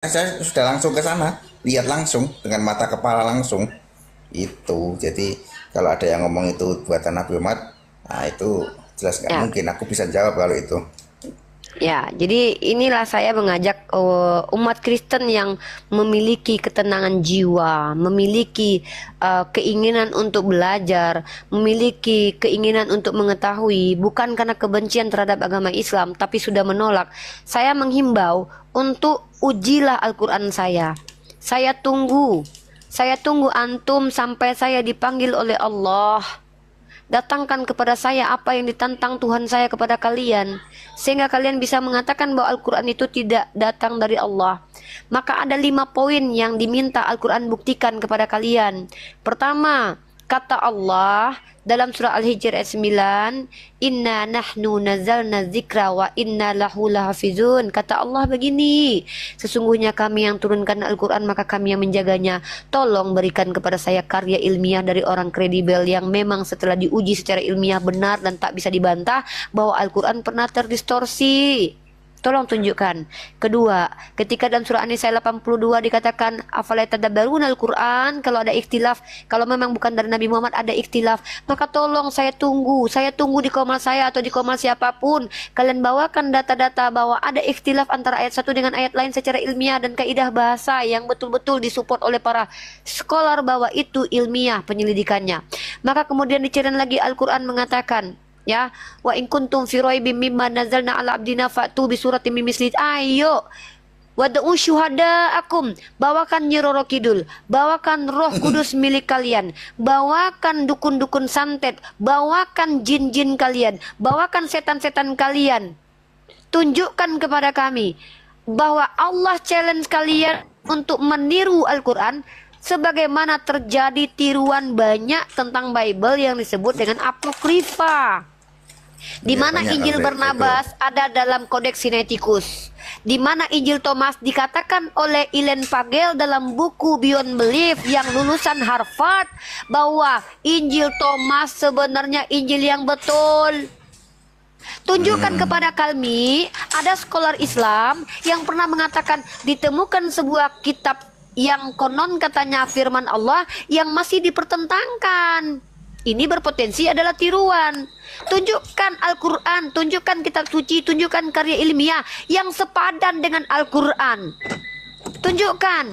saya sudah langsung ke sana, lihat langsung dengan mata kepala langsung itu. Jadi kalau ada yang ngomong itu buatan Nabi Muhammad, nah itu jelas nggak Ya, mungkin aku bisa jawab kalau itu. ya. Jadi inilah saya mengajak umat Kristen yang memiliki ketenangan jiwa, memiliki keinginan untuk belajar, memiliki keinginan untuk mengetahui, bukan karena kebencian terhadap agama Islam, tapi sudah menolak. Saya menghimbau untuk ujilah Al-Quran saya. Saya tunggu. Saya tunggu antum sampai saya dipanggil oleh Allah. Datangkan kepada saya apa yang ditantang Tuhan saya kepada kalian, sehingga kalian bisa mengatakan bahwa Al-Quran itu tidak datang dari Allah. Maka ada 5 poin yang diminta Al-Quran buktikan kepada kalian. Pertama, kata Allah dalam surah Al-Hijr ayat 9, Inna nahnu nazalna zikra wa inna lahu lahafizun. Kata Allah begini, sesungguhnya kami yang turunkan Al-Quran, maka kami yang menjaganya. Tolong berikan kepada saya karya ilmiah dari orang kredibel yang memang setelah diuji secara ilmiah benar dan tak bisa dibantah bahwa Al-Quran pernah terdistorsi. Tolong tunjukkan. Kedua, ketika dalam surah An-Nisa 82 dikatakan afala tadabbaruna al-Quran, kalau ada ikhtilaf, kalau memang bukan dari Nabi Muhammad ada ikhtilaf, maka tolong saya tunggu di komal saya atau di komal siapapun, kalian bawakan data-data bahwa ada ikhtilaf antara ayat satu dengan ayat lain secara ilmiah dan kaidah bahasa yang betul-betul disupport oleh para scholar bahwa itu ilmiah penyelidikannya. Maka kemudian diceritain lagi Al-Quran mengatakan, ya, wa in kuntum fi raibim mimma nazzalna ala abdina fa'tu bi suratin min misli. Ayo, wad'u syuhadaakum, bawakan Nyi Roro Kidul, bawakan Roh Kudus milik kalian, bawakan dukun-dukun santet, bawakan jin-jin kalian, bawakan setan-setan kalian. Tunjukkan kepada kami bahwa Allah challenge kalian untuk meniru Al-Quran sebagaimana terjadi tiruan banyak tentang Bible yang disebut dengan apokrifa. Di Ya mana banyak Injil itu. Barnabas ada dalam Kodeks Sinaiticus. Di mana Injil Thomas dikatakan oleh Ellen Pagel dalam buku Beyond Belief yang lulusan Harvard bahwa Injil Thomas sebenarnya Injil yang betul. Tunjukkan kepada kami ada scholar Islam yang pernah mengatakan ditemukan sebuah kitab yang konon katanya firman Allah yang masih dipertentangkan. Ini berpotensi adalah tiruan. Tunjukkan Al-Quran, tunjukkan kitab suci, tunjukkan karya ilmiah yang sepadan dengan Al-Quran. Tunjukkan.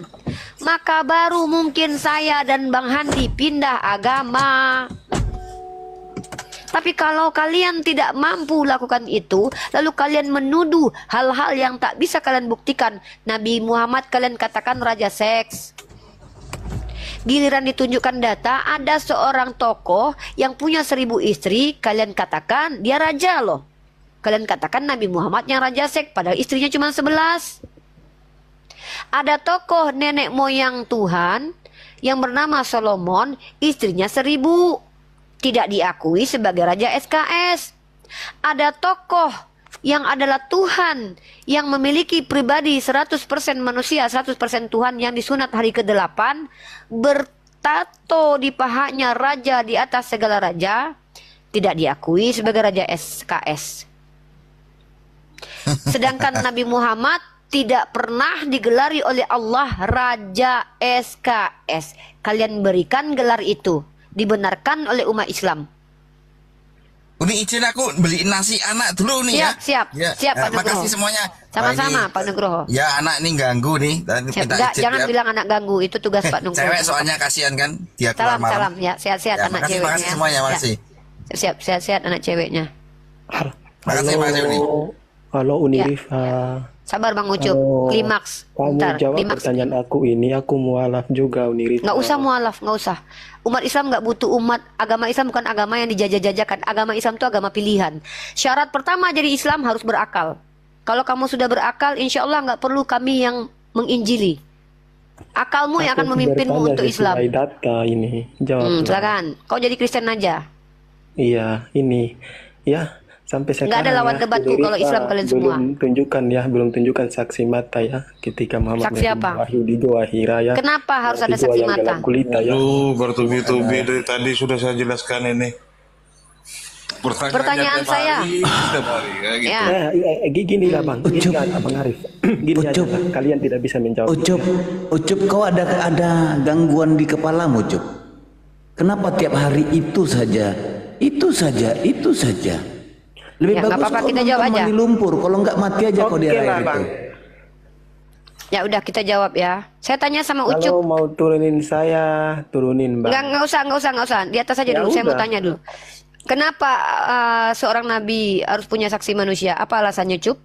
Maka baru mungkin saya dan Bang Handi pindah agama. Tapi kalau kalian tidak mampu lakukan itu, lalu kalian menuduh hal-hal yang tak bisa kalian buktikan. Nabi Muhammad kalian katakan raja seks. Giliran ditunjukkan data, ada seorang tokoh yang punya 1.000 istri, kalian katakan dia raja loh. Kalian katakan Nabi Muhammad yang raja seks, padahal istrinya cuma 11. Ada tokoh nenek moyang Tuhan yang bernama Solomon, istrinya 1.000. Tidak diakui sebagai raja SKS. Ada tokoh yang adalah Tuhan yang memiliki pribadi 100% manusia, 100% Tuhan yang disunat hari ke-8, bertato di pahanya raja di atas segala raja, tidak diakui sebagai raja SKS. Sedangkan Nabi Muhammad tidak pernah digelari oleh Allah raja SKS. Kalian berikan gelar itu, dibenarkan oleh umat Islam. Ini izin aku beliin nasi anak dulu nih ya. Siap, siap, Ya, siap Pak Nugroho. makasih semuanya. Wah, Sama-sama ini Pak Nugroho. ya anak ini ganggu nih. Siap. Minta Enggak, izin jangan ya. bilang anak ganggu, itu tugas Pak Nugroho. Cewek soalnya kasihan kan dia keluar Salam, malam. salam. Ya, sehat-sehat Ya, anak makasih ceweknya. semuanya, Ya. makasih. Siap, sehat-sehat anak ceweknya. Makasih Mas Yuni. Halo Ya, Unirifa. sabar Bang Ucup. Kalau Klimaks. kamu Bentar, jawab klimaks. pertanyaan aku ini, aku mualaf juga Unirifa. Nggak usah mualaf, nggak usah. Umat Islam nggak butuh umat. Agama Islam bukan agama yang dijajah-jajakan. Agama Islam itu agama pilihan. Syarat pertama jadi Islam harus berakal. Kalau kamu sudah berakal, insya Allah nggak perlu kami yang menginjili. Akalmu yang akan Aku memimpinmu bertanya untuk Islam. sesuai data ini. Jawablah. Silakan. Kau jadi Kristen aja. Iya, ini. Ya, sampai Nggak sekarang ada lawan ya, debatku Unirifa kalau Islam kalian semua. belum tunjukkan saksi mata ya ketika Muhammad Saksi menerima apa? wahyu di Gua Hira ya. Kenapa harus ada Di gua saksi yang mata? gelap gulita ya. Aduh, bertubi-tubi dari tadi sudah saya jelaskan ini. Pertanyaan tiap saya. hari, setiap hari, kayak gitu. Ya. Gini lah bang, gini kan abang Arif. Gini aja lah, kalian tidak bisa menjawab. Ucup, kau ada gangguan di kepalamu, Ucup. Kenapa tiap hari itu saja? Lebih Ya, nggak bagus apa-apa, kau kita jawab nonton aja. mandi lumpur. Kalau nggak mati aja kau di Oke air lah, itu. Bang. Ya udah kita jawab ya. Saya tanya sama Kalau Ucup. mau turunin saya, turunin bang. Nggak usah. Di atas aja Ya dulu. Saya mau udah. tanya dulu. Kenapa seorang nabi harus punya saksi manusia? Apa alasannya, Cup?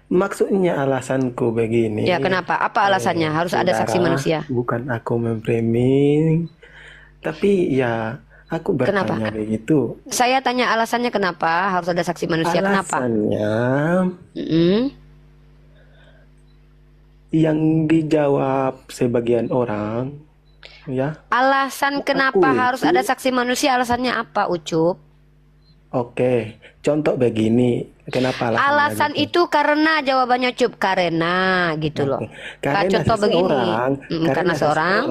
Maksudnya alasanku begini. Ya, kenapa? Apa alasannya harus ada saksi Saudara, manusia? Bukan aku memframing, tapi ya aku bertanya Kenapa? begitu. Saya tanya alasannya kenapa harus ada saksi manusia? Kenapa? Alasannya Mm-mm. yang dijawab sebagian orang, ya. Alasan kenapa Aku harus itu- ada saksi manusia? Alasannya apa, Ucup? Oke, contoh begini, kenapa alasannya Alasan gitu? itu karena jawabannya Cup, karena gitu loh. Karena Contoh begini. seseorang, Karena seorang.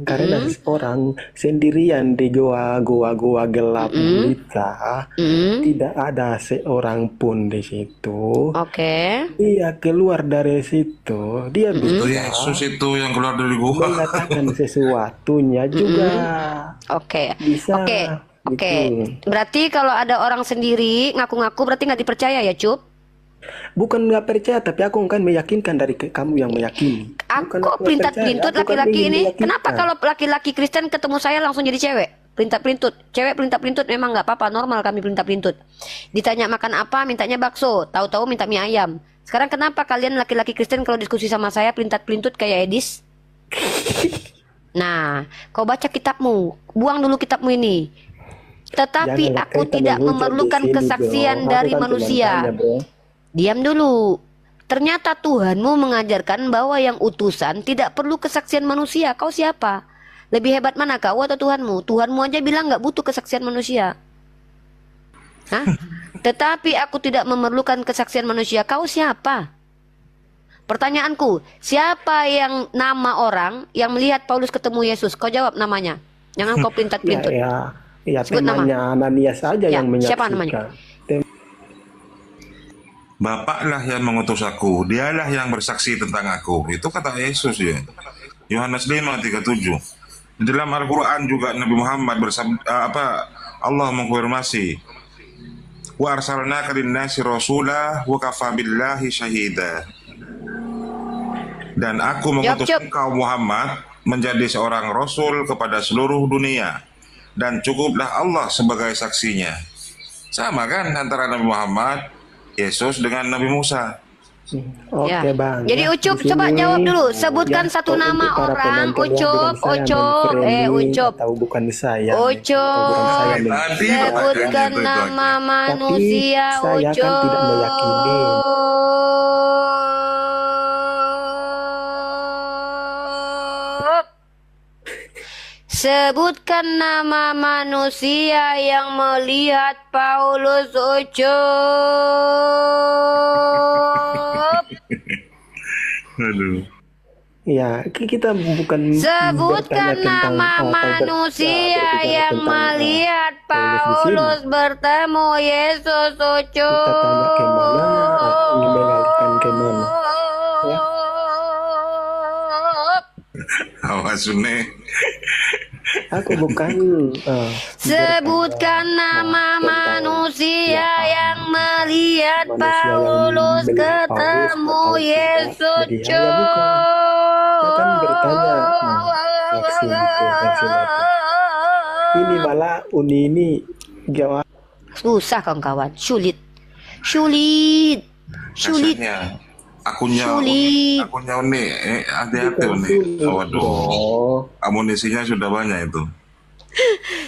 karena seseorang sendirian di goa gelap gulita, tidak ada seorang pun di situ. Oke. Dia keluar dari situ, dia Itu bisa Yesus itu yang keluar dari gua. mengatakan sesuatunya juga. Oke. Bisa. Oke. Gitu. Berarti kalau ada orang sendiri ngaku-ngaku berarti nggak dipercaya ya, Cup? Bukan nggak percaya, tapi aku kan meyakinkan dari kamu yang meyakini. Bukan Aku nggak pelintat-pelintut percaya, aku kan laki-laki ingin ini. meyakinkan. Kenapa kalau laki-laki Kristen ketemu saya langsung jadi cewek? Pelintat-pelintut. Cewek pelintat-pelintut memang nggak apa-apa, normal kami pelintat-pelintut. Ditanya makan apa, mintanya bakso. Tahu-tahu minta mie ayam. Sekarang kenapa kalian laki-laki Kristen kalau diskusi sama saya pelintat-pelintut kayak Edis? Nah, kau baca kitabmu. Buang dulu kitabmu ini. Tetapi Janganlah aku kita tidak menghujat memerlukan di sini, kesaksian bro. Aku dari kan cuma manusia. tanya, bro. Diam dulu. Ternyata Tuhanmu mengajarkan bahwa yang utusan tidak perlu kesaksian manusia. Kau siapa? Lebih hebat mana kau atau Tuhanmu? Tuhanmu aja bilang nggak butuh kesaksian manusia. Hah? Tetapi aku tidak memerlukan kesaksian manusia. Kau siapa? Pertanyaanku, siapa yang nama orang yang melihat Paulus ketemu Yesus? Kau jawab namanya. Jangan kau pelintat-pelintut. Ya, Sebut nama. temannya Ananias saja Ya, yang menyaksikan. siapa namanya? Bapaklah yang mengutus aku, dialah yang bersaksi tentang aku. Itu kata Yesus ya. Yohanes 5:37. Di dalam Al-Quran juga Nabi Muhammad bersabda, Allah mengkonfirmasi, wa arsalnaka lin-nasi rasula wa kafa billahi syahida. Dan aku mengutus Jawab, engkau Muhammad menjadi seorang rasul kepada seluruh dunia, dan cukuplah Allah sebagai saksinya. Sama kan antara Nabi Muhammad, Yesus dengan Nabi Musa. Oke, Ya. Bang. Jadi ya, Ucup di coba sini, jawab dulu. Sebutkan satu untuk nama para orang. penonton ya, Ucup, bukan saya Ucup, memframing Ucup. atau bukan saya. Ucup. Bukan saya Tadi Sebutkan pertanyaannya itu nama aja. manusia, saya kan tidak meyakini. Ucup. Sebutkan nama manusia yang melihat Paulus, Ucup. Aduh. Ya, kita bukan Sebutkan bertanya tentang nama atau manusia berbicara yang tentang, melihat Paulus di sini. Paulus bertemu Yesus, Kita tanya kemana, ingin mengalihkan kemana. Ya. Awas Sune. Aku bukan Sebutkan nama manusia yang melihat manusia yang Paulus melihat Paulus ketemu atau tidak. Yesus, Jadi, ya bukan. Kita kan bertanya, saksi itu, saksi mata. Ini malah Uni ini jawab. Susah kawan-kawan, sulit. Sulit. Dasarnya akunnya Sulit. akunnya Uni, hati-hati Bukan Uni. sulit, Waduh, bro. amunisinya sudah banyak itu.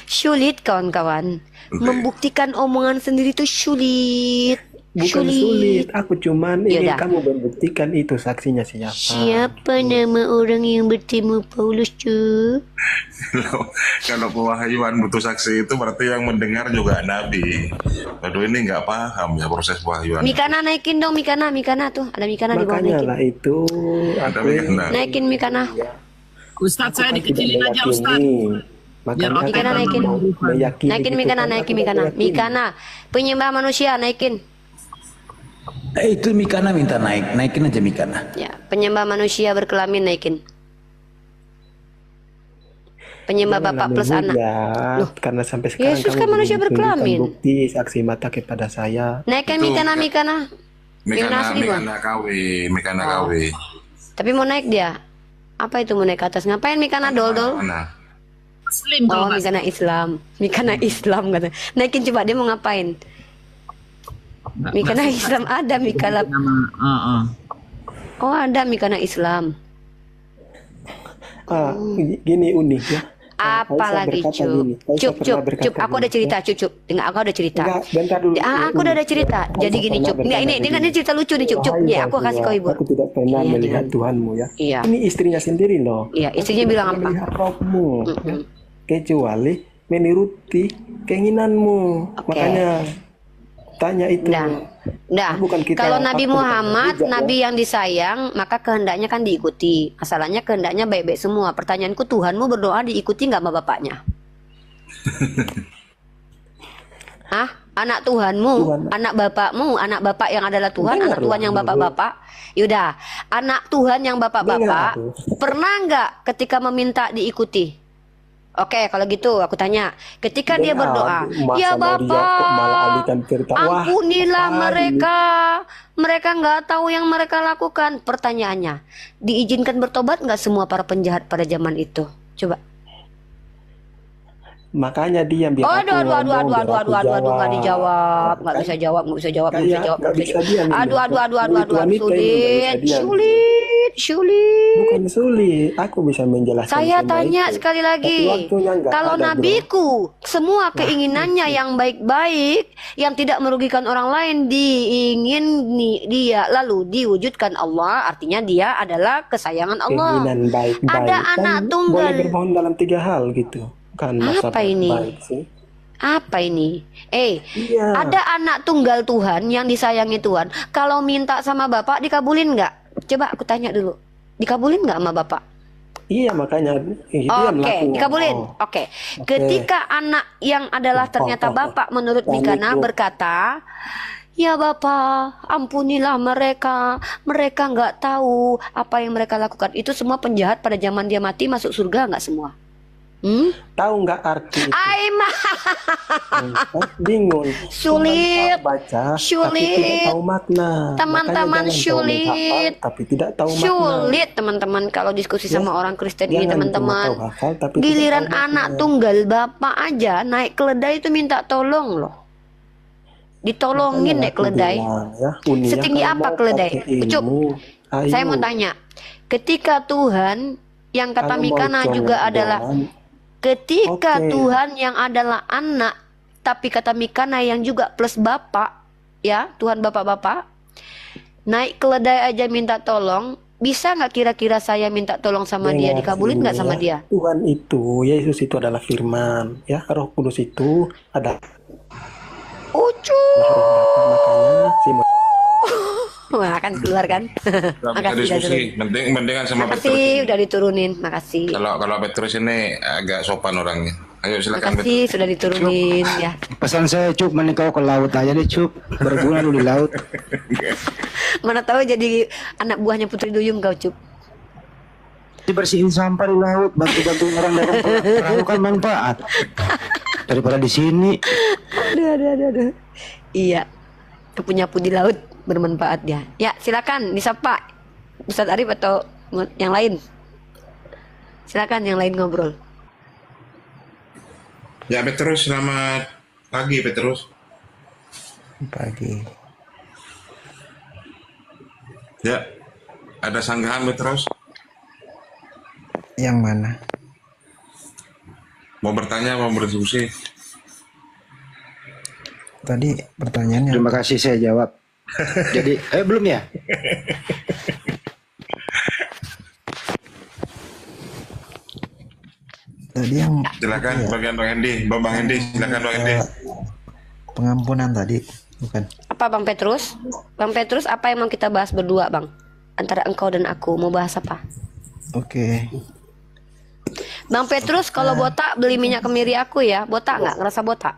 Sulit kawan-kawan. Oke. Membuktikan omongan sendiri itu sulit. Bukan sulit. Aku cuman ingin Yaudah. kamu membuktikan itu saksinya siapa. Siapa nama orang yang bertemu Paulus tuh? Kalau pewahyuan butuh saksi itu berarti yang mendengar juga Nabi. Waduh, ini nggak paham ya proses pewahyuan. Mikana naikin dong, Mikana tuh. Ada Mikana di bawah, Makanya naikin. lah itu Ada aku Mikana. Naikin Mikana. Ustadz saya kan tidak dikecilin aja Ustadz. meyakini Makanya aku Mikana naikin. mau meyakini Naikin gitu Mikana, kan, naikin aku Mikana. meyakini. Mikana, penyembah manusia naikin. Itu Mikana minta naik, naikin aja Mikana. Ya, penyembah manusia berkelamin naikin. Penyembah Janganlah bapak plus anak. menghujat, karena sampai sekarang Yesus kamu kan belum manusia tunjukkan berkelamin. bukti saksi mata kepada saya. Naikkan Itu, Mikana, Mikana. Mikana, Asli, Bang. Mikana KW, Mikana Oh. KW. Tapi mau naik dia. Apa itu mau naik ke atas? Ngapain Mikana dol-dol? Mana? Muslim Oh, kalau nggak Mikana Islam. Mikana Islam kata. Naikin coba dia mau ngapain? salah. Mikana Nggak Islam ada Mikala. nama. Oh, ada Mikana Islam. Gini unik ya. Apalagi Aisyah berkata cup. gini, Aisyah Cup, pernah cup, berkata cup. Aku gini, ada cerita, ya. cup. Dengar, aku ada cerita. Enggak, bentar dulu. Aku udah ada cerita. Jadi Aisyah gini, pernah cup. Enggak, ini berkata ini cerita lucu nih, cup. Cup. "Wahai Ya, aku kasih kau Rasulullah, ibu. Aku tidak pernah Iya, melihat dengan- Tuhanmu ya. Iya. Ini istrinya sendiri loh. Iya, istrinya bilang Tidak apa? melihat Rabbmu, ya. Mm-mm. Kecuali menuruti keinginanmu. Oke. Makanya tanya itu. Dah. Bukan kita- Kalau Nabi aku bukan Muhammad, juga, ya. Nabi yang disayang, maka kehendaknya kan diikuti. Masalahnya kehendaknya baik-baik semua. Pertanyaanku, Tuhanmu berdoa diikuti nggak sama bapaknya? Hah? Anak Tuhanmu, Tuhan. anak bapakmu, anak bapak yang adalah Tuhan, Dengar anak Tuhan lah, yang dulu. bapak-bapak. Yaudah, anak Tuhan yang bapak-bapak, Dengar, pernah nggak ketika meminta diikuti? Oke, kalau gitu aku tanya, ketika dia Dengar, berdoa, masa ya mau dia kok malah Bapak, alihkan cerita. Wah, ampunilah apa ini?" mereka nggak tahu yang mereka lakukan. Pertanyaannya, diizinkan bertobat nggak semua para penjahat pada zaman itu? Coba. Makanya dia biar Oh, aku ngomong, biar aku nggak dijawab, nggak Kan? bisa jawab, nggak bisa jawab, nggak bisa Kayak jawab, nggak nggak bisa bisa diam jawab. ini. Aduh, Mulut wanita ini nggak sulit, bisa diam. sulit. Bukan sulit, aku bisa menjelaskan. Saya semua tanya itu. sekali Tapi lagi, waktunya nggak kalau ada, bro. nabiku semua keinginannya yang baik-baik, yang tidak merugikan orang lain diingin dia lalu diwujudkan Allah, artinya dia adalah kesayangan Allah. Keinginan baik-baik Ada kan anak tunggal. boleh berbohong dalam 3 hal gitu. Kan masa Apa ini? baik sih. Apa ini? Iya. Ada anak tunggal Tuhan yang disayangi Tuhan. Kalau minta sama bapak dikabulin nggak? Coba aku tanya dulu. Dikabulin nggak sama bapak? Iya makanya itu yang Oke, laku. dikabulin. Oh. Oke. Ketika anak yang adalah ternyata bapak menurut Mikana Panik, Bu. berkata, ya bapak, ampunilah mereka. Mereka nggak tahu apa yang mereka lakukan. Itu semua penjahat pada zaman dia mati masuk surga nggak semua? Tahu nggak arti itu? Aimah. Bingung. Sulit. Cuma baca, tapi Sulit. tidak tahu makna. Teman-teman, Makanya jangan kau sulit. menghafal, tapi tidak tahu makna. Sulit teman-teman kalau diskusi sama orang Kristen ini Jangan teman-teman. cuma tahu hafal, tapi tidak Giliran tahu anak makna. tunggal bapak aja naik keledai itu minta tolong loh. Ditolongin Makanya naik aku keledai. bilang, ya, Uni, ya, Setinggi kalau apa mau keledai? pakai Ucup, ilmu, ayo. Saya mau tanya, ketika Tuhan yang kata Kalau mau Mikana juga colok adalah doang, ketika Oke. Tuhan yang adalah anak, tapi kata Mikana yang juga plus bapak, ya Tuhan bapak-bapak, naik keledai aja minta tolong, bisa nggak kira-kira saya minta tolong sama dia, dengar dikabulin nggak sini, sama ya. dia? Tuhan itu, Yesus itu adalah firman, ya Roh Kudus itu ada Ucu, Roh Bapa, makanya si wah kan keluar kan? Nggak bisa Makasih udah diskusi. turunin. Mendingan sama Petrus. Makasih udah diturunin, makasih. Kalau Petrus ini agak sopan orangnya. Ayo silakan Petrus. Makasih sudah diturunin ya. Pesan saya Cup, mending kau ke laut aja deh Cup, berguna lu di laut. Mana tahu jadi anak buahnya Putri Duyung kau Cup. Dibersihin sampah di laut, bantu-bantu orang dalam perahu kan manfaat. Daripada di sini. Aduh. Iya. Nyapu di laut bermanfaat dia. Ya, silakan disapa Ustadz Arif atau yang lain. Silakan yang lain ngobrol. Ya Petrus, selamat pagi Petrus. pagi. Ya, ada sanggahan Petrus? Yang mana? Mau bertanya, mau berdiskusi? Tadi pertanyaannya Terima kasih saya jawab. Jadi, belum ya? tadi yang Silakan bagian Bang Hendi, Bang Hendi, silakan Bang Hendi. pengampunan tadi, bukan? Apa Bang Petrus? Bang Petrus, apa yang mau kita bahas berdua Bang? Antara engkau dan aku, mau bahas apa? Oke. Bang Petrus, kalau botak beli minyak kemiri aku ya. Botak nggak? Ngerasa botak?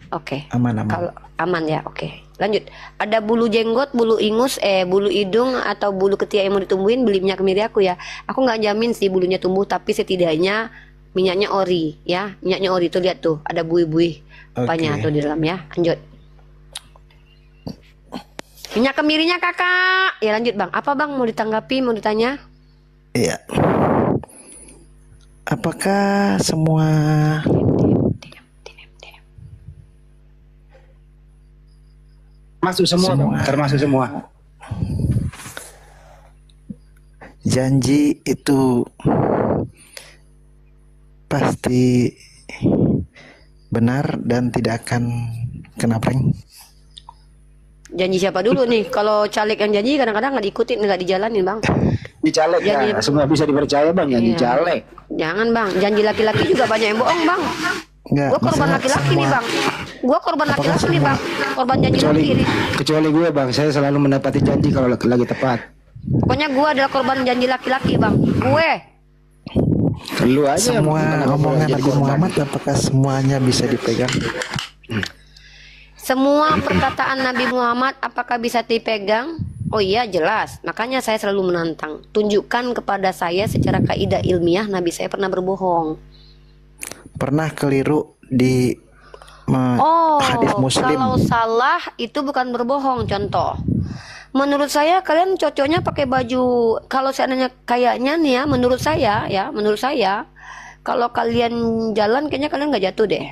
Oke. Aman. Kalau aman ya, oke. Lanjut. Ada bulu jenggot, bulu ingus, bulu hidung atau bulu ketiak yang mau ditumbuhin, beli minyak kemiri aku ya. Aku nggak jamin sih bulunya tumbuh, tapi setidaknya minyaknya ori ya. Minyaknya ori tuh, lihat tuh, ada buih-buih apanya tuh di dalam ya. Lanjut. Minyak kemirinya kakak. Ya lanjut bang. Apa bang mau ditanggapi, mau ditanya? Iya. Apakah semua Masuk semua, Bang. Termasuk semua. janji itu pasti benar dan tidak akan kena prank? Janji siapa dulu nih? Kalau caleg yang janji kadang-kadang nggak diikutin, nggak dijalanin bang. Dicaleg Janji ya, semua bisa dipercaya Bang, yang Iya. dicaleg. Jangan bang, janji laki-laki juga banyak yang bohong bang. Enggak, Gua korban masalah laki-laki nih semua- bang. Gua korban Apakah laki-laki nih semua- bang. Korban janji Kecuali laki nih. kecuali gue Bang, saya selalu menepati janji kalau lagi tepat. Pokoknya gua adalah korban janji laki-laki bang. Gue. Lu aja yang Semua bukan omongan jadi Nabi korban. Muhammad apakah semuanya bisa dipegang? Semua perkataan Nabi Muhammad apakah bisa dipegang? Oh iya jelas. Makanya saya selalu menantang. Tunjukkan kepada saya secara kaidah ilmiah Nabi saya pernah berbohong. Pernah keliru di Oh, hadis Muslim? kalau salah itu bukan berbohong. Contoh, menurut saya kalian cocoknya pakai baju. Kalau seandainya kayaknya nih ya, menurut saya, kalau kalian jalan kayaknya kalian nggak jatuh deh.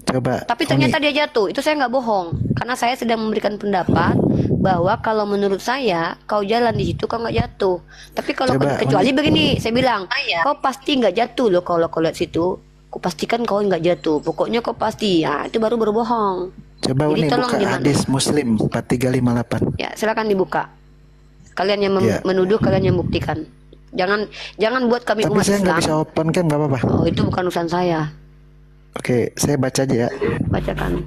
Coba. Tapi Umi, ternyata dia jatuh. Itu saya nggak bohong, karena saya sedang memberikan pendapat bahwa kalau menurut saya kau jalan di situ kau nggak jatuh. Tapi kalau Coba, kecuali begini, saya bilang, kau pasti nggak jatuh loh kalau kau lihat situ. Ku pastikan kau nggak jatuh. Pokoknya kau pasti. Ya itu baru berbohong. Coba Jadi Uni tolong buka gimana? hadis Muslim 4358. Ya silakan dibuka. Kalian yang Ya. menuduh, kalian yang buktikan. Jangan buat kami Tapi umat saya nggak Islam. bisa open kan, nggak apa-apa. Oh itu bukan urusan saya. Oke, saya baca aja ya. Bacakan.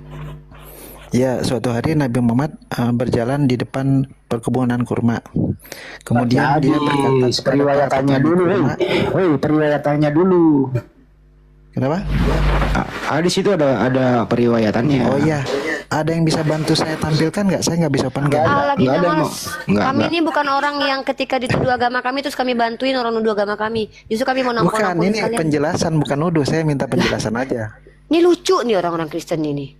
Ya, suatu hari Nabi Muhammad berjalan di depan perkebunan kurma. Kemudian dia berkata kepada periwayatannya para dulu, petani kurma, periwayatannya dulu. Kenapa? Di situ ada periwayatannya. Oh iya, ada yang bisa bantu saya tampilkan nggak? Saya nggak bisa open Nggak cam. ada. Lagi Nggak ada, mas. Mo. Nggak, Kami nggak. ini bukan orang yang ketika dituduh agama kami terus kami bantuin orang nuduh agama kami. Justru kami mau Bukan, nampol-nampolin ini kalian. penjelasan bukan nuduh. Saya minta penjelasan aja. Ini lucu nih orang-orang Kristen ini.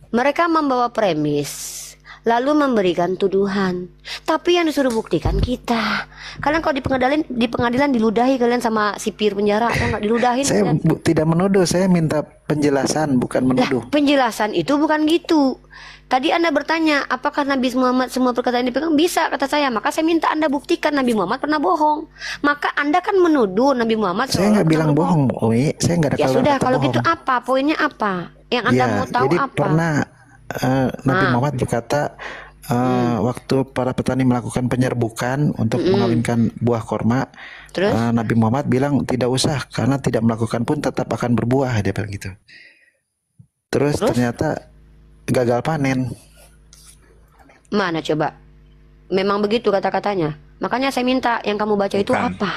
Mereka membawa premis, lalu memberikan tuduhan. Tapi yang disuruh buktikan kita. Kalian kalau di pengadilan diludahi kalian sama sipir penjara atau nggak diludahin? Saya kalian? tidak menuduh. Saya minta penjelasan, bukan Lah, menuduh. penjelasan itu bukan gitu. Tadi Anda bertanya, apakah Nabi Muhammad semua perkataan yang dipegang? Bisa, kata saya. Maka saya minta Anda buktikan Nabi Muhammad pernah bohong. Maka Anda kan menuduh Nabi Muhammad Saya nggak seolah-olah bilang pernah bohong, Umi. Saya nggak ada Ya sudah, kata kalau bohong. gitu apa? Poinnya apa? Yang Anda Ya, mau tahu jadi apa? pernah Nabi Ah. Muhammad berkata waktu para petani melakukan penyerbukan untuk mengawinkan buah korma, Terus? Nabi Muhammad bilang tidak usah karena tidak melakukan pun tetap akan berbuah, dia bilang gitu. Terus ternyata gagal panen. Mana coba? Memang begitu kata-katanya. Makanya saya minta yang kamu baca itu Bukan. apa?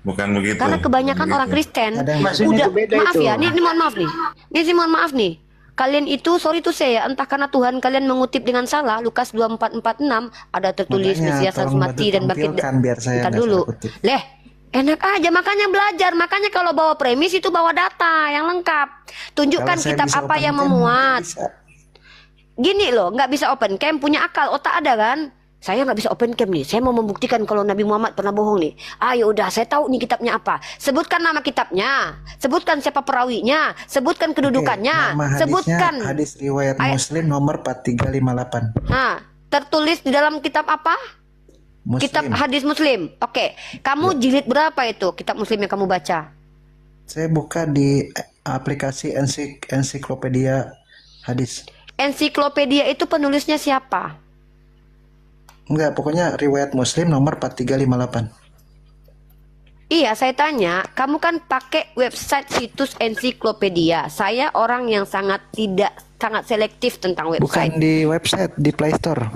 Bukan begitu. Karena kebanyakan Bukan orang begitu. Kristen Ada yang maksudnya udah itu beda maaf itu. ya, ini mohon maaf nih. Ini mohon maaf nih. Kalian itu sorry tuh saya, entah karena Tuhan kalian mengutip dengan salah Lukas 24:46 ada tertulis Makanya, Mesias harus tolong mati bantu dan bangkit. tampilkan biar saya Bentar nggak dulu. salah kutip. Leh, enak aja makanya belajar. Makanya kalau bawa premis itu bawa data yang lengkap. Tunjukkan Kalau saya kitab bisa apa open yang cam, memuat. bisa. Gini loh, nggak bisa open cam, punya akal, otak ada kan? Saya nggak bisa open cam nih. Saya mau membuktikan kalau Nabi Muhammad pernah bohong nih. Ayo udah, saya tahu nih kitabnya apa. Sebutkan nama kitabnya, sebutkan siapa perawinya, sebutkan Oke, kedudukannya, nama hadisnya sebutkan. hadis riwayat Ayat. Muslim nomor 4358. Nah, tertulis di dalam kitab apa? Muslim. Kitab hadis Muslim. Oke, kamu jilid berapa itu kitab Muslim yang kamu baca? Saya buka di aplikasi ensiklopedia hadis. Ensiklopedia itu penulisnya siapa? Enggak, pokoknya riwayat Muslim nomor 4358. Iya, saya tanya, kamu kan pakai website situs ensiklopedia. Saya orang yang sangat selektif tentang website. Bukan di website, di Play Store.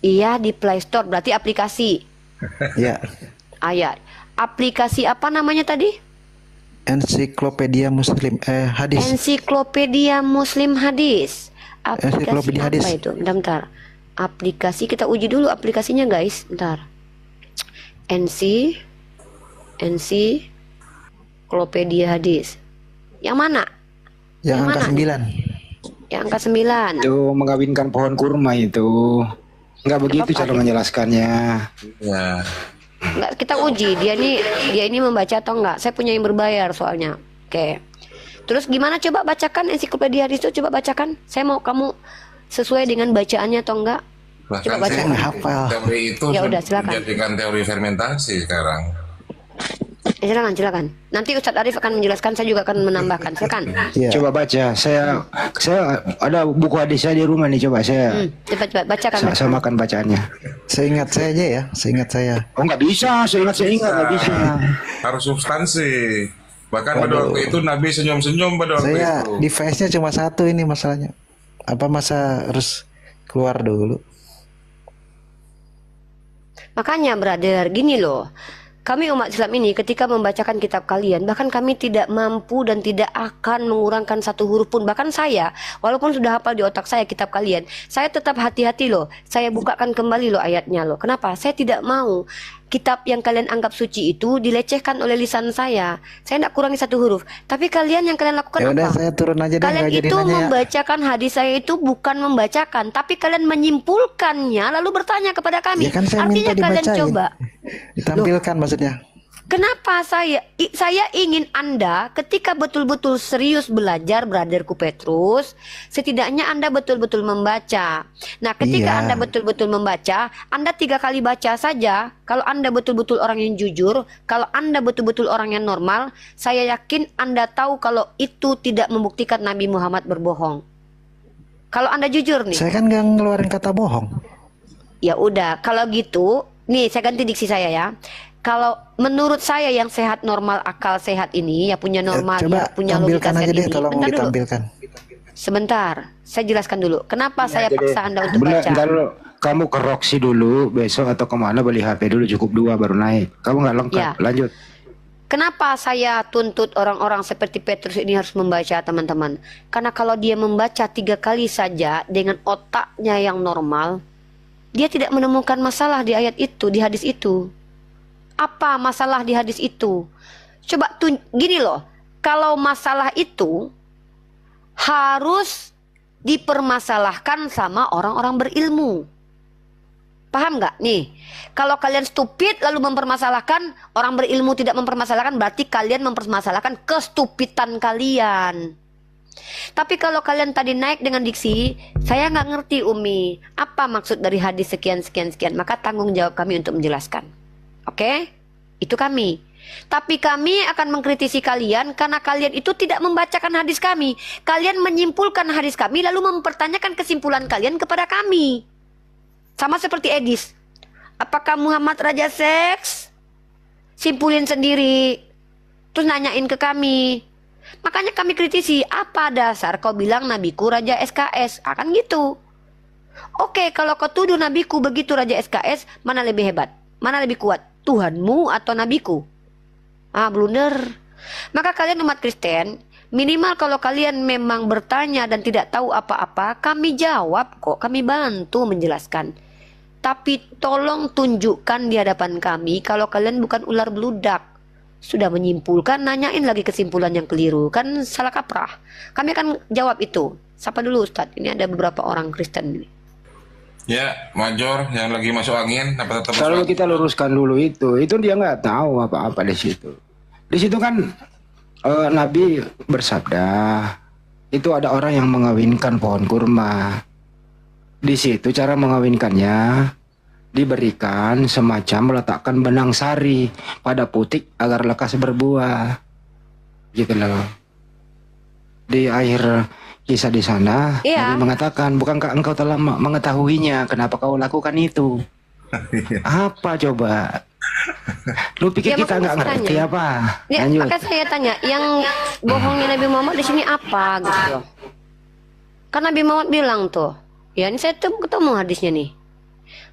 Iya, di Play Store, berarti aplikasi. Ya. ayat. Aplikasi apa namanya tadi? Ensiklopedia Muslim hadis. Ensiklopedia Muslim hadis. Aplikasi Ensiklopedia apa hadis. itu? Bentar. Aplikasi, kita uji dulu aplikasinya guys. Bentar. Ensiklopedia hadis. Yang mana? Yang angka mana? 9. Yang angka 9. Itu mengawinkan pohon kurma itu. Enggak begitu cara menjelaskannya. Ya. Enggak, kita uji dia ini membaca atau enggak. Saya punya yang berbayar soalnya. Oke. Terus gimana, coba bacakan ensiklopedia hadis itu, coba bacakan. Saya mau kamu sesuai dengan bacaannya atau enggak. Bahkan Coba baca. saya Hafal. teori itu Ya udah, sudah silakan. dijadikan teori fermentasi sekarang. Silakan. Nanti Ustadz Arif akan menjelaskan, saya juga akan menambahkan. Silakan. Iya. Coba baca. Saya ada buku hadis saya di rumah nih, coba saya Cepat bacakan. saya makan bacaannya. Seingat saya aja ya, seingat saya. Oh nggak bisa, saya ingat nggak bisa. Harus substansi. Bahkan pada waktu itu Nabi senyum-senyum pada waktu Saya itu. device-nya cuma satu ini masalahnya. Apa masa harus keluar dulu? Makanya brother, gini loh. Kami umat Islam ini ketika membacakan kitab kalian, bahkan kami tidak mampu dan tidak akan mengurangkan satu huruf pun. Bahkan saya, walaupun sudah hafal di otak saya kitab kalian, saya tetap hati-hati loh. Saya bukakan kembali loh ayatnya loh. Kenapa? Saya tidak mau kitab yang kalian anggap suci itu dilecehkan oleh lisan saya. Saya tidak kurangi satu huruf. Tapi kalian yang kalian lakukan Ya udah, apa? saya turun aja deh, Kalian nggak jadi itu nanya ya. membacakan hadis saya itu bukan membacakan, tapi kalian menyimpulkannya lalu bertanya kepada kami. Ya kan saya Artinya minta kalian dibacain. coba. Ditampilkan maksudnya. Kenapa saya ingin Anda ketika betul-betul serius belajar, brotherku Petrus, setidaknya Anda betul-betul membaca. Nah, ketika Iya. Anda betul-betul membaca, Anda 3 kali baca saja. Kalau Anda betul-betul orang yang jujur, kalau Anda betul-betul orang yang normal, saya yakin Anda tahu kalau itu tidak membuktikan Nabi Muhammad berbohong. Kalau Anda jujur nih. Saya kan nggak ngeluarin kata bohong. Ya udah, kalau gitu, nih saya ganti diksi saya ya. Kalau menurut saya yang sehat, normal, akal sehat ini, ya punya normal, Coba ya punya logika tampilkan aja sehat deh, ini. tolong Bentar dulu. ditampilkan. Sebentar, saya jelaskan dulu. Kenapa saya paksa Anda untuk Bener, baca? ntar kamu ke Roxy dulu besok atau kemana beli HP dulu, cukup 2 baru naik. Kamu nggak lengkap. Ya. Lanjut. Kenapa saya tuntut orang-orang seperti Petrus ini harus membaca, teman-teman? Karena kalau dia membaca 3 kali saja dengan otaknya yang normal, dia tidak menemukan masalah di ayat itu, di hadis itu. Apa masalah di hadis itu? Coba gini loh, kalau masalah itu harus dipermasalahkan sama orang-orang berilmu. Paham nggak? Nih, kalau kalian stupid lalu mempermasalahkan, orang berilmu tidak mempermasalahkan, berarti kalian mempermasalahkan kestupitan kalian. Tapi kalau kalian tadi naik dengan diksi, saya nggak ngerti Umi, apa maksud dari hadis sekian, maka tanggung jawab kami untuk menjelaskan. Oke? Itu kami. Tapi kami akan mengkritisi kalian karena kalian itu tidak membacakan hadis kami. Kalian menyimpulkan hadis kami lalu mempertanyakan kesimpulan kalian kepada kami. Sama seperti Edis. Apakah Muhammad raja seks? Simpulin sendiri. Terus nanyain ke kami. Makanya kami kritisi, apa dasar kau bilang nabiku raja SKS? Akan gitu. Oke, kalau kau tuduh nabiku begitu raja SKS, mana lebih hebat? Mana lebih kuat? Tuhanmu atau nabiku? Blunder. Maka kalian umat Kristen, minimal kalau kalian memang bertanya dan tidak tahu apa-apa, kami jawab kok, kami bantu menjelaskan. Tapi tolong tunjukkan di hadapan kami kalau kalian bukan ular beludak. Sudah menyimpulkan, nanyain lagi kesimpulan yang keliru, kan salah kaprah. Kami akan jawab itu. Siapa dulu Ustadz? Ini ada beberapa orang Kristen ini. Ya, Major yang lagi masuk angin, apa tetap Kalau masuk kita luruskan dulu itu dia nggak tahu apa-apa di situ. Di situ kan Nabi bersabda, itu ada orang yang mengawinkan pohon kurma. Di situ cara mengawinkannya diberikan semacam meletakkan benang sari pada putik agar lekas berbuah. Gitu loh. Di akhir kisah di sana, Iya. Nabi mengatakan, bukankah engkau telah mengetahuinya? Kenapa kau lakukan itu? Apa coba? Lu pikir Ya, kita makanya nggak saya ngerti tanya. apa? Ya, Lanjut. maka saya tanya, yang bohongnya Nabi Muhammad di sini apa gitu loh. Kan Nabi Muhammad bilang tuh, ya ini saya tuh ketemu hadisnya nih.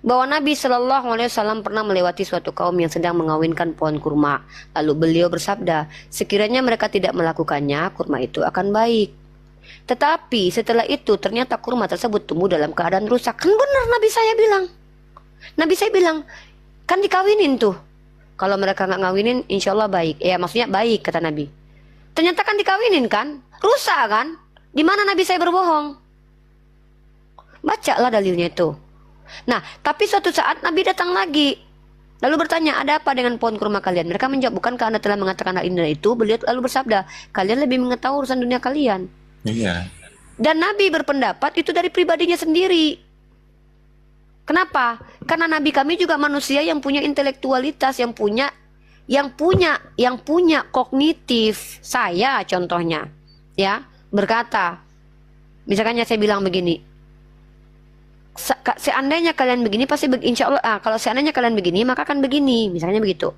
bahwa Nabi Shallallahu Alaihi Wasallam pernah melewati suatu kaum yang sedang mengawinkan pohon kurma. Lalu beliau bersabda, sekiranya mereka tidak melakukannya, kurma itu akan baik. Tetapi setelah itu ternyata kurma tersebut tumbuh dalam keadaan rusak. Kan benar Nabi saya bilang. Nabi saya bilang, kan dikawinin tuh. Kalau mereka nggak ngawinin, insya Allah baik. Ya maksudnya baik kata Nabi. Ternyata kan dikawinin kan, rusak kan. Di mana Nabi saya berbohong? Bacalah dalilnya itu. Nah, tapi suatu saat Nabi datang lagi. Lalu bertanya, ada apa dengan pohon kurma kalian? Mereka menjawab, bukankah Anda telah mengatakan hal ini dan itu? Beliau lalu bersabda, kalian lebih mengetahui urusan dunia kalian. Iya. Dan Nabi berpendapat itu dari pribadinya sendiri. Kenapa? Karena Nabi kami juga manusia yang punya intelektualitas, yang punya kognitif. Saya contohnya, ya, berkata, misalkan saya bilang begini, seandainya kalian begini pasti insya Allah kalau seandainya kalian begini maka akan begini, misalnya begitu.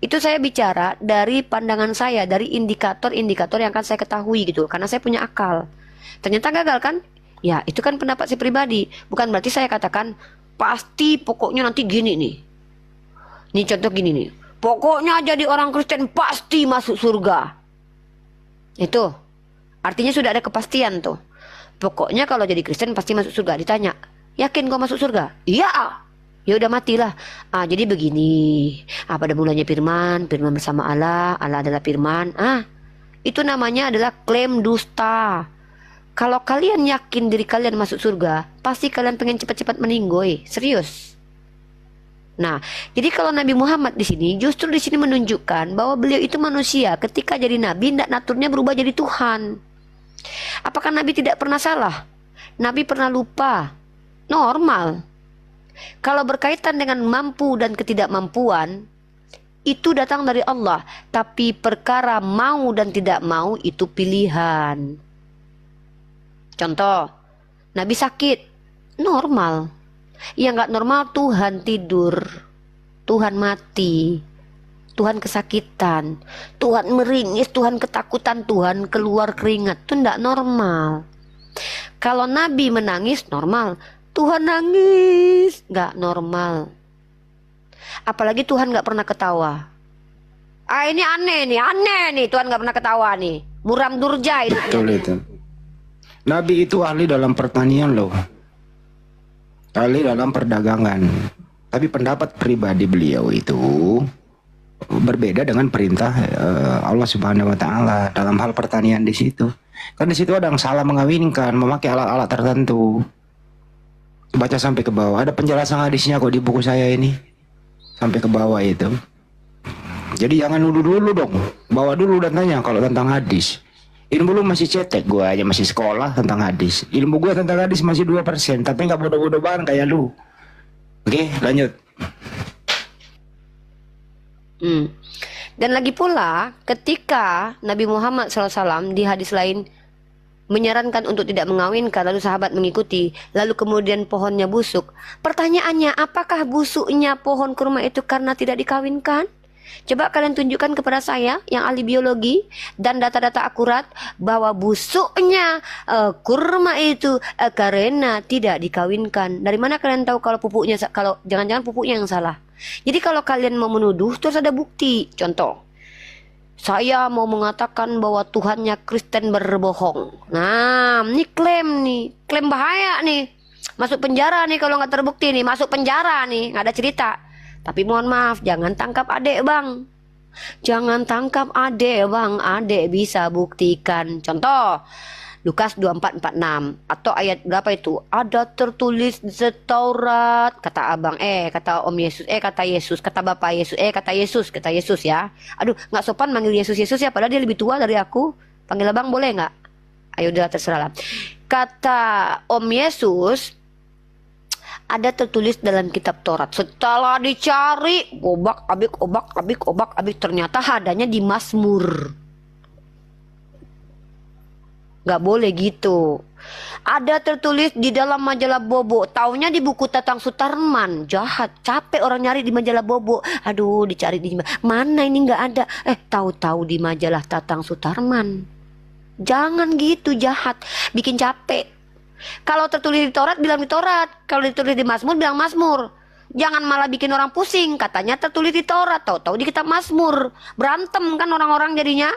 Itu saya bicara dari pandangan saya, dari indikator-indikator yang akan saya ketahui gitu, karena saya punya akal. Ternyata gagal kan? Ya itu kan pendapat saya pribadi, bukan berarti saya katakan pasti pokoknya nanti gini nih. Ini contoh gini nih, pokoknya jadi orang Kristen pasti masuk surga. Itu artinya sudah ada kepastian tuh. Pokoknya kalau jadi Kristen pasti masuk surga. Ditanya, yakin kau masuk surga? Iya. Ya udah matilah. Jadi begini. Pada mulanya firman bersama Allah, Allah adalah firman. Itu namanya adalah klaim dusta. Kalau kalian yakin diri kalian masuk surga, pasti kalian pengen cepat-cepat meninggoy. Serius. Nah, jadi kalau Nabi Muhammad di sini justru di sini menunjukkan bahwa beliau itu manusia. Ketika jadi nabi, tidak naturnya berubah jadi Tuhan. Apakah Nabi tidak pernah salah? Nabi pernah lupa. Normal. Kalau berkaitan dengan mampu dan ketidakmampuan, itu datang dari Allah. Tapi perkara mau dan tidak mau itu pilihan. Contoh, Nabi sakit. Normal. Yang nggak normal Tuhan tidur, Tuhan mati, Tuhan kesakitan, Tuhan meringis, Tuhan ketakutan, Tuhan keluar keringat. Itu tidak normal. Kalau Nabi menangis normal, Tuhan nangis nggak normal. Apalagi Tuhan nggak pernah ketawa. Ini aneh nih Tuhan nggak pernah ketawa nih. Muram durja itu. Betul itu. Nabi itu ahli dalam pertanian loh, ahli dalam perdagangan. Tapi pendapat pribadi beliau itu berbeda dengan perintah Allah Subhanahu Wa Taala dalam hal pertanian di situ. Kan di situ ada yang salah mengawinkan, memakai alat-alat tertentu. Baca sampai ke bawah. Ada penjelasan hadisnya kok di buku saya ini. Sampai ke bawah itu. Jadi jangan nuduh dulu dong. Bawa dulu dan tanya kalau tentang hadis. Ilmu lu masih cetek, gua aja masih sekolah tentang hadis. Ilmu gua tentang hadis masih 2%, tapi nggak bodoh-bodoh banget kayak lu. Oke, lanjut. Dan lagi pula ketika Nabi Muhammad SAW di hadis lain menyarankan untuk tidak mengawinkan, lalu sahabat mengikuti, lalu kemudian pohonnya busuk. Pertanyaannya, apakah busuknya pohon kurma itu karena tidak dikawinkan? Coba kalian tunjukkan kepada saya yang ahli biologi dan data-data akurat bahwa busuknya kurma itu karena tidak dikawinkan. Dari mana kalian tahu kalau pupuknya, kalau jangan-jangan pupuknya yang salah? Jadi kalau kalian mau menuduh terus ada bukti. Contoh, saya mau mengatakan bahwa Tuhannya Kristen berbohong. Nah, ini klaim bahaya nih. Masuk penjara nih kalau nggak terbukti nih, masuk penjara nih, nggak ada cerita. Tapi mohon maaf, jangan tangkap adek bang. Jangan tangkap adek bang, adek bisa buktikan. Contoh, Lukas 24:46 atau ayat berapa itu? Ada tertulis di Taurat, kata abang, kata Om Yesus, kata Yesus, kata Bapak Yesus, kata Yesus ya. Aduh, nggak sopan manggil Yesus ya, padahal dia lebih tua dari aku. Panggil abang boleh nggak? Ayo udah terserah lah. Kata Om Yesus, ada tertulis dalam kitab Taurat. Setelah dicari, obak abik, ternyata adanya di Mazmur. Gak boleh gitu. Ada tertulis di dalam majalah Bobo. Taunya di buku Tatang Sutarman. Jahat, capek orang nyari di majalah Bobo. Aduh, dicari di mana ini nggak ada. Tahu-tahu di majalah Tatang Sutarman. Jangan gitu, jahat, bikin capek. Kalau tertulis di Taurat, bilang di Taurat. Kalau ditulis di Mazmur, bilang Mazmur. Jangan malah bikin orang pusing. Katanya tertulis di Taurat, tahu-tahu di kitab Mazmur. Berantem kan orang-orang jadinya.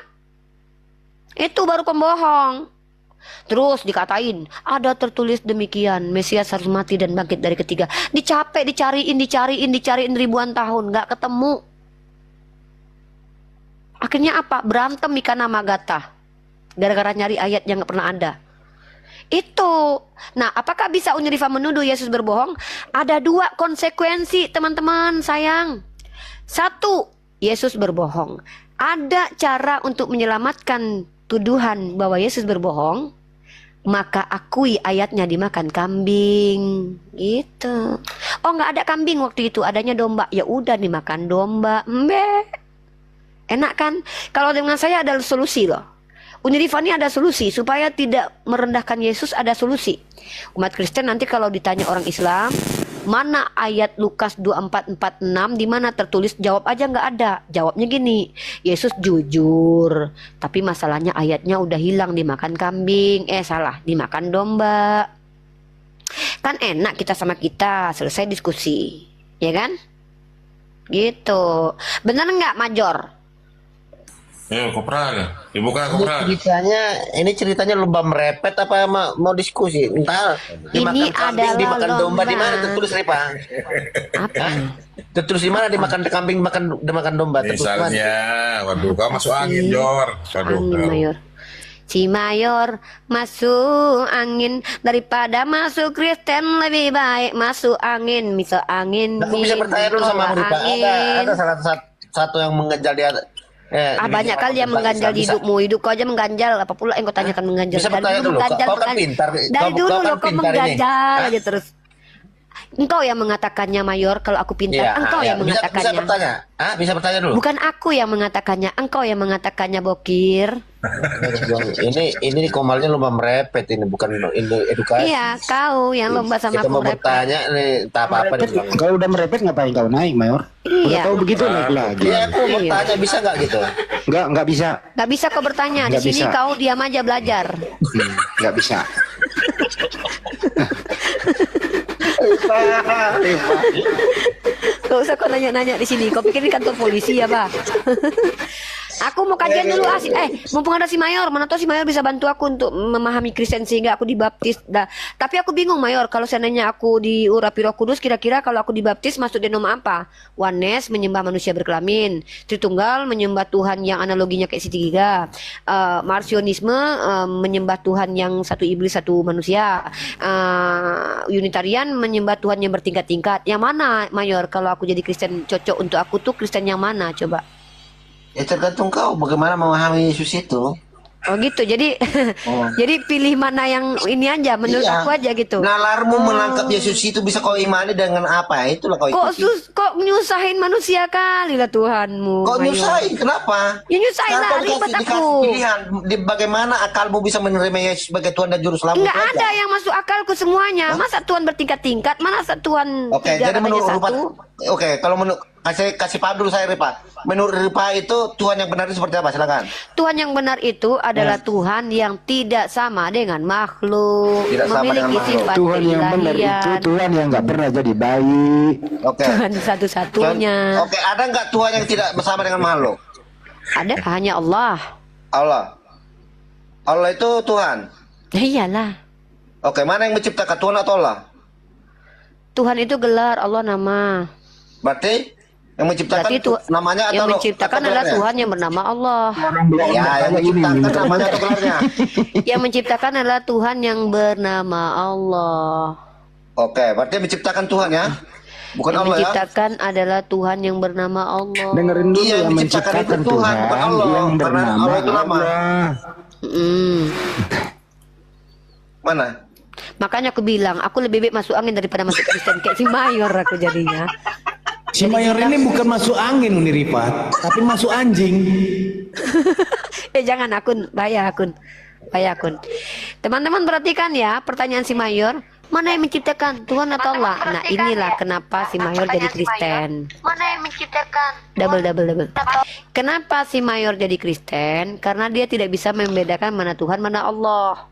Itu baru pembohong. Terus dikatain, ada tertulis demikian, Mesias harus mati dan bangkit dari ketiga. Dicapek, dicariin ribuan tahun, nggak ketemu. Akhirnya apa? Berantem ikan nama Gata. Gara-gara nyari ayat yang nggak pernah ada. Itu. Nah, apakah bisa Unirifa menuduh Yesus berbohong? Ada dua konsekuensi, teman-teman sayang. Satu, Yesus berbohong. Ada cara untuk menyelamatkan tuduhan bahwa Yesus berbohong, maka akui ayatnya dimakan kambing. Gitu. Oh, nggak ada kambing waktu itu, adanya domba. Ya udah dimakan domba. Enak kan? Kalau dengan saya ada solusi loh. Unirifa ini ada solusi supaya tidak merendahkan Yesus, ada solusi. Umat Kristen nanti kalau ditanya orang Islam, mana ayat Lukas 24:46 di mana tertulis, jawab aja nggak ada. Jawabnya gini, Yesus jujur, tapi masalahnya ayatnya udah hilang, dimakan kambing. Salah, dimakan domba. Kan enak kita sama kita, selesai diskusi, ya kan? Gitu. Bener nggak, Major? Kopral ya. Dibuka kopral. Ini ceritanya lomba merepet apa mau diskusi? Entah. Dimakan kambing, dimakan domba, di mana tertulis, Ripa? Apa? Tertulis di mana dimakan kambing, dimakan domba? Misalnya, waduh, kau masuk angin, Jor. Waduh, Angin, Mayor. Si Mayor masuk angin, daripada masuk Kristen lebih baik masuk angin. Misal angin. Aku bisa bertanya dulu sama Ripa. Ada salah satu yang mengganjal dia. Banyak kali yang mengganjal di hidupmu. Hidupku aja mengganjal. Apa pula yang kau tanyakan mengganjal? Bisa bertanya dulu. Kau kan pintar. Dari dulu loh kau mengganjal aja terus. Engkau yang mengatakannya, Mayor. Kalau aku pintar, engkau yang mengatakannya. Bisa bertanya. Bisa bertanya dulu. Bukan aku yang mengatakannya, engkau yang mengatakannya, Bokir. Ini komalnya lomba merepet, ini bukan ini edukasi. Iya, kau yang lomba sama kita aku mau merepet. bertanya nih, tak apa-apa. Kalau udah merepet ngapain kau naik, Mayor? Udah Iya. tahu begitu naik lagi. Iya, aku bertanya bisa nggak gitu? Nggak bisa. Gak bisa kau bertanya. Di Nggak sini bisa. kau diam aja belajar. Nggak bisa. Gak usah kau nanya-nanya di sini. Kau pikir ini kantor polisi ya, Pak? Aku mau kajian dulu mumpung ada si Mayor, mana tahu si Mayor bisa bantu aku untuk memahami Kristen sehingga aku dibaptis. Tapi aku bingung, Mayor, kalau seandainya aku diurapi Roh Kudus, kira-kira kalau aku dibaptis masuk denoma apa? Oneness menyembah manusia berkelamin, Tritunggal menyembah Tuhan yang analoginya kayak segitiga, Marcionisme menyembah Tuhan yang satu iblis satu manusia, Unitarian menyembah Tuhan yang bertingkat-tingkat. Yang mana, Mayor, kalau aku jadi Kristen cocok untuk aku tuh Kristen yang mana coba? Ya tergantung kau bagaimana memahami Yesus itu. Oh gitu, jadi jadi pilih mana yang ini aja, menurut Iya. aku aja gitu. Nalarmu menangkap Yesus itu bisa kau imani dengan apa? Itulah kau ikuti. Kok nyusahin manusia kali lah Tuhanmu. Kok Mayor. nyusahin? Kenapa? Ya nyusahin Karena lah, kau ribet dikasih aku. pilihan di bagaimana akalmu bisa menerima Yesus sebagai Tuhan dan Juru Selamat. Nggak itu ada aja. yang masuk akalku semuanya. Masa Tuhan bertingkat-tingkat? Mana Tuhan Oke, tiga jadi katanya menurut Ripa, satu? kalau menurut kasih paham dulu saya Ripa. Menurut Ripa itu Tuhan yang benar itu seperti apa? Silakan. Tuhan yang benar itu adalah Tuhan yang tidak sama dengan makhluk, Tidak sama dengan memiliki makhluk. sifat Tuhan yang benar itu keilahian. Tuhan yang nggak pernah jadi bayi. Oke. Tuhan satu-satunya. Oke, ada nggak Tuhan yang tidak bersama dengan makhluk? Ada hanya Allah. Allah. Allah itu Tuhan. Iyalah. Oke, mana yang menciptakan, Tuhan atau Allah? Tuhan itu gelar, Allah nama. Berarti yang menciptakan Berarti itu namanya atau yang menciptakan atau adalah gelarnya? Tuhan yang bernama Allah. Ya, yang menciptakan namanya atau gelarnya? Yang menciptakan adalah Tuhan yang bernama Allah. Oke, berarti yang menciptakan Tuhan ya? Bukan Yang Allah ya? menciptakan adalah Tuhan yang bernama Allah. Dengerin dulu Iya, yang menciptakan menciptakan itu Tuhan, bukan Allah. yang Karena bernama Allah itu nama. Allah. Mm. Mana? Makanya aku bilang, aku lebih baik masuk angin daripada masuk Kristen kayak si Mayor aku jadinya. Si Mayor ini bukan masuk angin Uniripat, tapi masuk anjing. Jangan akun, bahaya akun. Bahaya akun. Teman-teman perhatikan ya, pertanyaan si Mayor. Mana yang menciptakan, Tuhan atau Allah? Nah inilah kenapa si Mayor jadi Kristen. Mana yang menciptakan? Double. Kenapa si Mayor jadi Kristen? Karena dia tidak bisa membedakan mana Tuhan, mana Allah.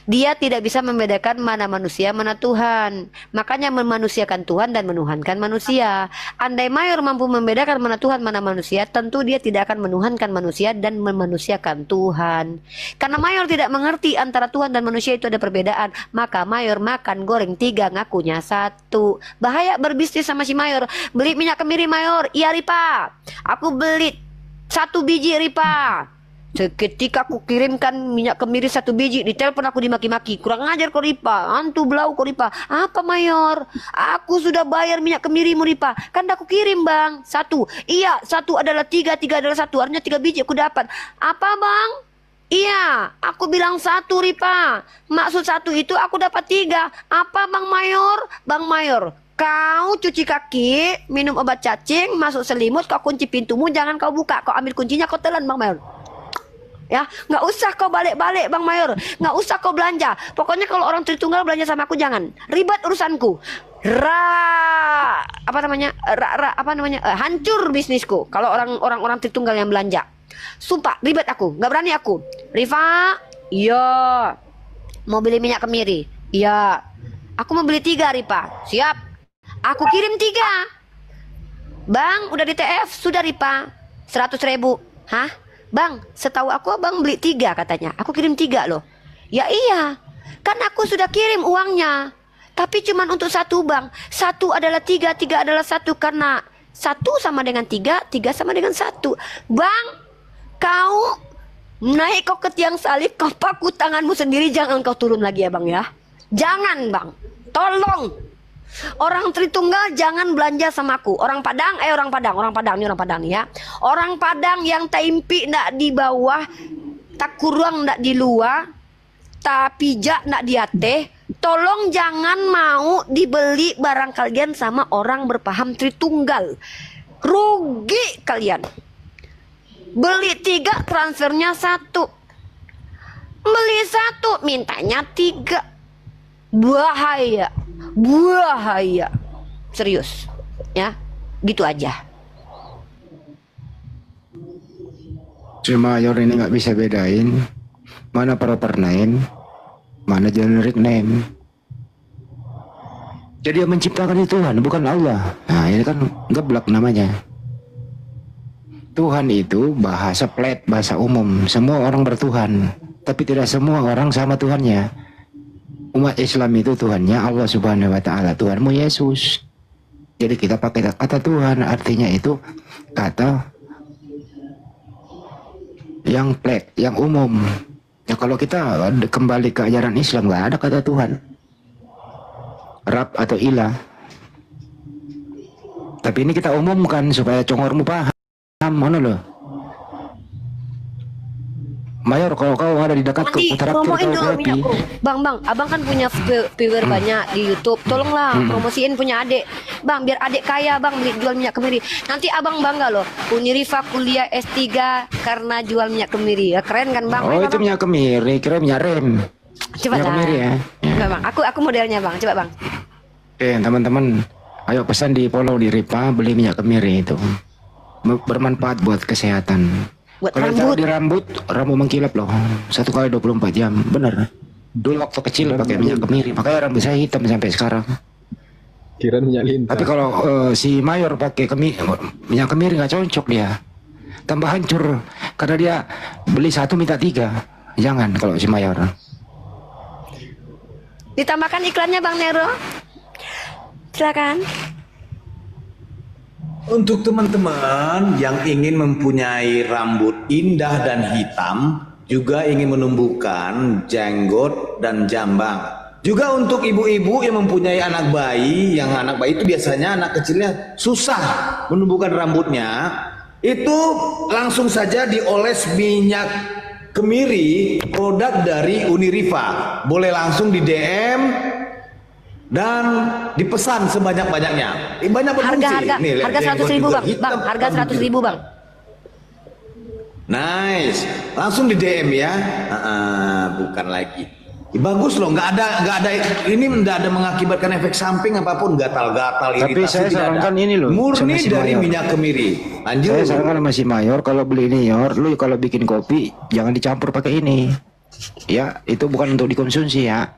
Dia tidak bisa membedakan mana manusia, mana Tuhan. Makanya memanusiakan Tuhan dan menuhankan manusia. Andai Mayor mampu membedakan mana Tuhan, mana manusia, tentu dia tidak akan menuhankan manusia dan memanusiakan Tuhan. Karena Mayor tidak mengerti antara Tuhan dan manusia itu ada perbedaan, maka Mayor makan goreng 3, ngakunya 1. Bahaya berbisnis sama si Mayor. Beli minyak kemiri Mayor. Iya Ripa, aku beli 1 biji Ripa. Seketika aku kirimkan minyak kemiri 1 biji, di telepon aku dimaki-maki. Kurang ajar kau Ripa, antu belau kau Ripa. Apa Mayor? Aku sudah bayar minyak kemirimu Ripa. Kan aku kirim bang, 1. Iya, 1 adalah 3, 3 adalah 1. Artinya 3 biji aku dapat. Apa bang? Iya, aku bilang 1 Ripa. Maksud 1 itu aku dapat 3. Apa bang Mayor? Bang Mayor, kau cuci kaki, minum obat cacing, masuk selimut, kau kunci pintumu, jangan kau buka. Kau ambil kuncinya, kau telan bang Mayor. Ya, nggak usah kau balik-balik bang Mayor, nggak usah kau belanja. Pokoknya kalau orang Tritunggal belanja sama aku jangan ribet urusanku. Hancur bisnisku kalau orang Tritunggal yang belanja. Sumpah ribet aku, nggak berani aku. Rifa, iya. Mau beli minyak kemiri, iya. Aku mau beli 3 Ripa, siap. Aku kirim 3. Bang, udah di TF sudah Ripa, 100.000. Hah? Bang, setahu aku abang beli 3 katanya. Aku kirim 3 loh. Ya iya, kan aku sudah kirim uangnya. Tapi cuma untuk 1 bang. 1 adalah 3, 3 adalah 1. Karena 1 sama dengan 3, 3 sama dengan 1. Bang, kau naik kau ke tiang salib, kau paku tanganmu sendiri. Jangan kau turun lagi ya bang ya. Jangan bang, tolong. Orang Tritunggal jangan belanja sama aku. Orang Padang nih orang Padang ya. Orang Padang yang taimpi ndak di bawah, tak kurang ndak di luar, tak pijak ndak di ate. Tolong jangan mau dibeli barang kalian sama orang berpaham Tritunggal. Rugi kalian. Beli 3 transfernya 1. Beli 1 mintanya 3. Bahaya. Bahaya, serius ya, gitu aja. Si Mayor ini nggak bisa bedain mana proper name, mana generic name. Jadi yang menciptakan itu Tuhan, bukan Allah. Nah ini kan geblak namanya. Tuhan itu bahasa plat, bahasa umum. Semua orang bertuhan, tapi tidak semua orang sama Tuhannya. Umat Islam itu Tuhannya Allah Subhanahu wa Ta'ala, Tuhanmu Yesus. Jadi kita pakai kata Tuhan, artinya itu kata yang plat, yang umum. Ya kalau kita kembali ke ajaran Islam nggak ada kata Tuhan, Rab atau Ilah. Tapi ini kita umumkan supaya congormu paham, mana loh. Mayor, kalau kau ada di dekatku, promoin dulu minyakku. Bang, abang kan punya viewer banyak di YouTube. Tolonglah promosiin punya adik. Bang, biar adik kaya bang beli jual minyak kemiri. Nanti abang bangga loh. Unirifa kuliah S3 karena jual minyak kemiri. Ya keren kan bang? Oh, itu minyak kemiri, kira minyak rem. Coba minyak kemiri ya. Enggak bang, aku modelnya bang. Coba bang. Oke teman-teman, ayo pesan di follow di Ripa, beli minyak kemiri itu. Bermanfaat buat kesehatan. Kalau di rambut mengkilap loh. 1 kali 24 jam, bener. Dulu waktu kecil pakai minyak kemiri, makanya rambut saya hitam sampai sekarang. Kira minyak lintah. Tapi kalau si Mayor pakai minyak kemiri nggak cocok dia, tambah hancur karena dia beli 1 minta 3. Jangan kalau si Mayor. Ditambahkan iklannya Bang Nero, silakan. Untuk teman-teman yang ingin mempunyai rambut indah dan hitam, juga ingin menumbuhkan jenggot dan jambang. Juga untuk ibu-ibu yang mempunyai anak bayi, yang anak bayi itu biasanya anak kecilnya susah menumbuhkan rambutnya, itu langsung saja dioles minyak kemiri produk dari Unirifa. Boleh langsung di DM dan dipesan sebanyak-banyaknya. Banyak berfungsi. Harga 100.000 bang. Bang, harga 100.000 bang. Nice. Langsung di DM ya. Bukan lagi. Bagus loh, nggak ada ini nggak ada mengakibatkan efek samping apapun, gatal-gatal, iritasi. Tapi saya sarankan ini loh, murni dari minyak kemiri. Lanjut. Saya sarankan sama si Mayor, kalau beli ini Yor, lu kalau bikin kopi jangan dicampur pakai ini. Ya, itu bukan untuk dikonsumsi ya.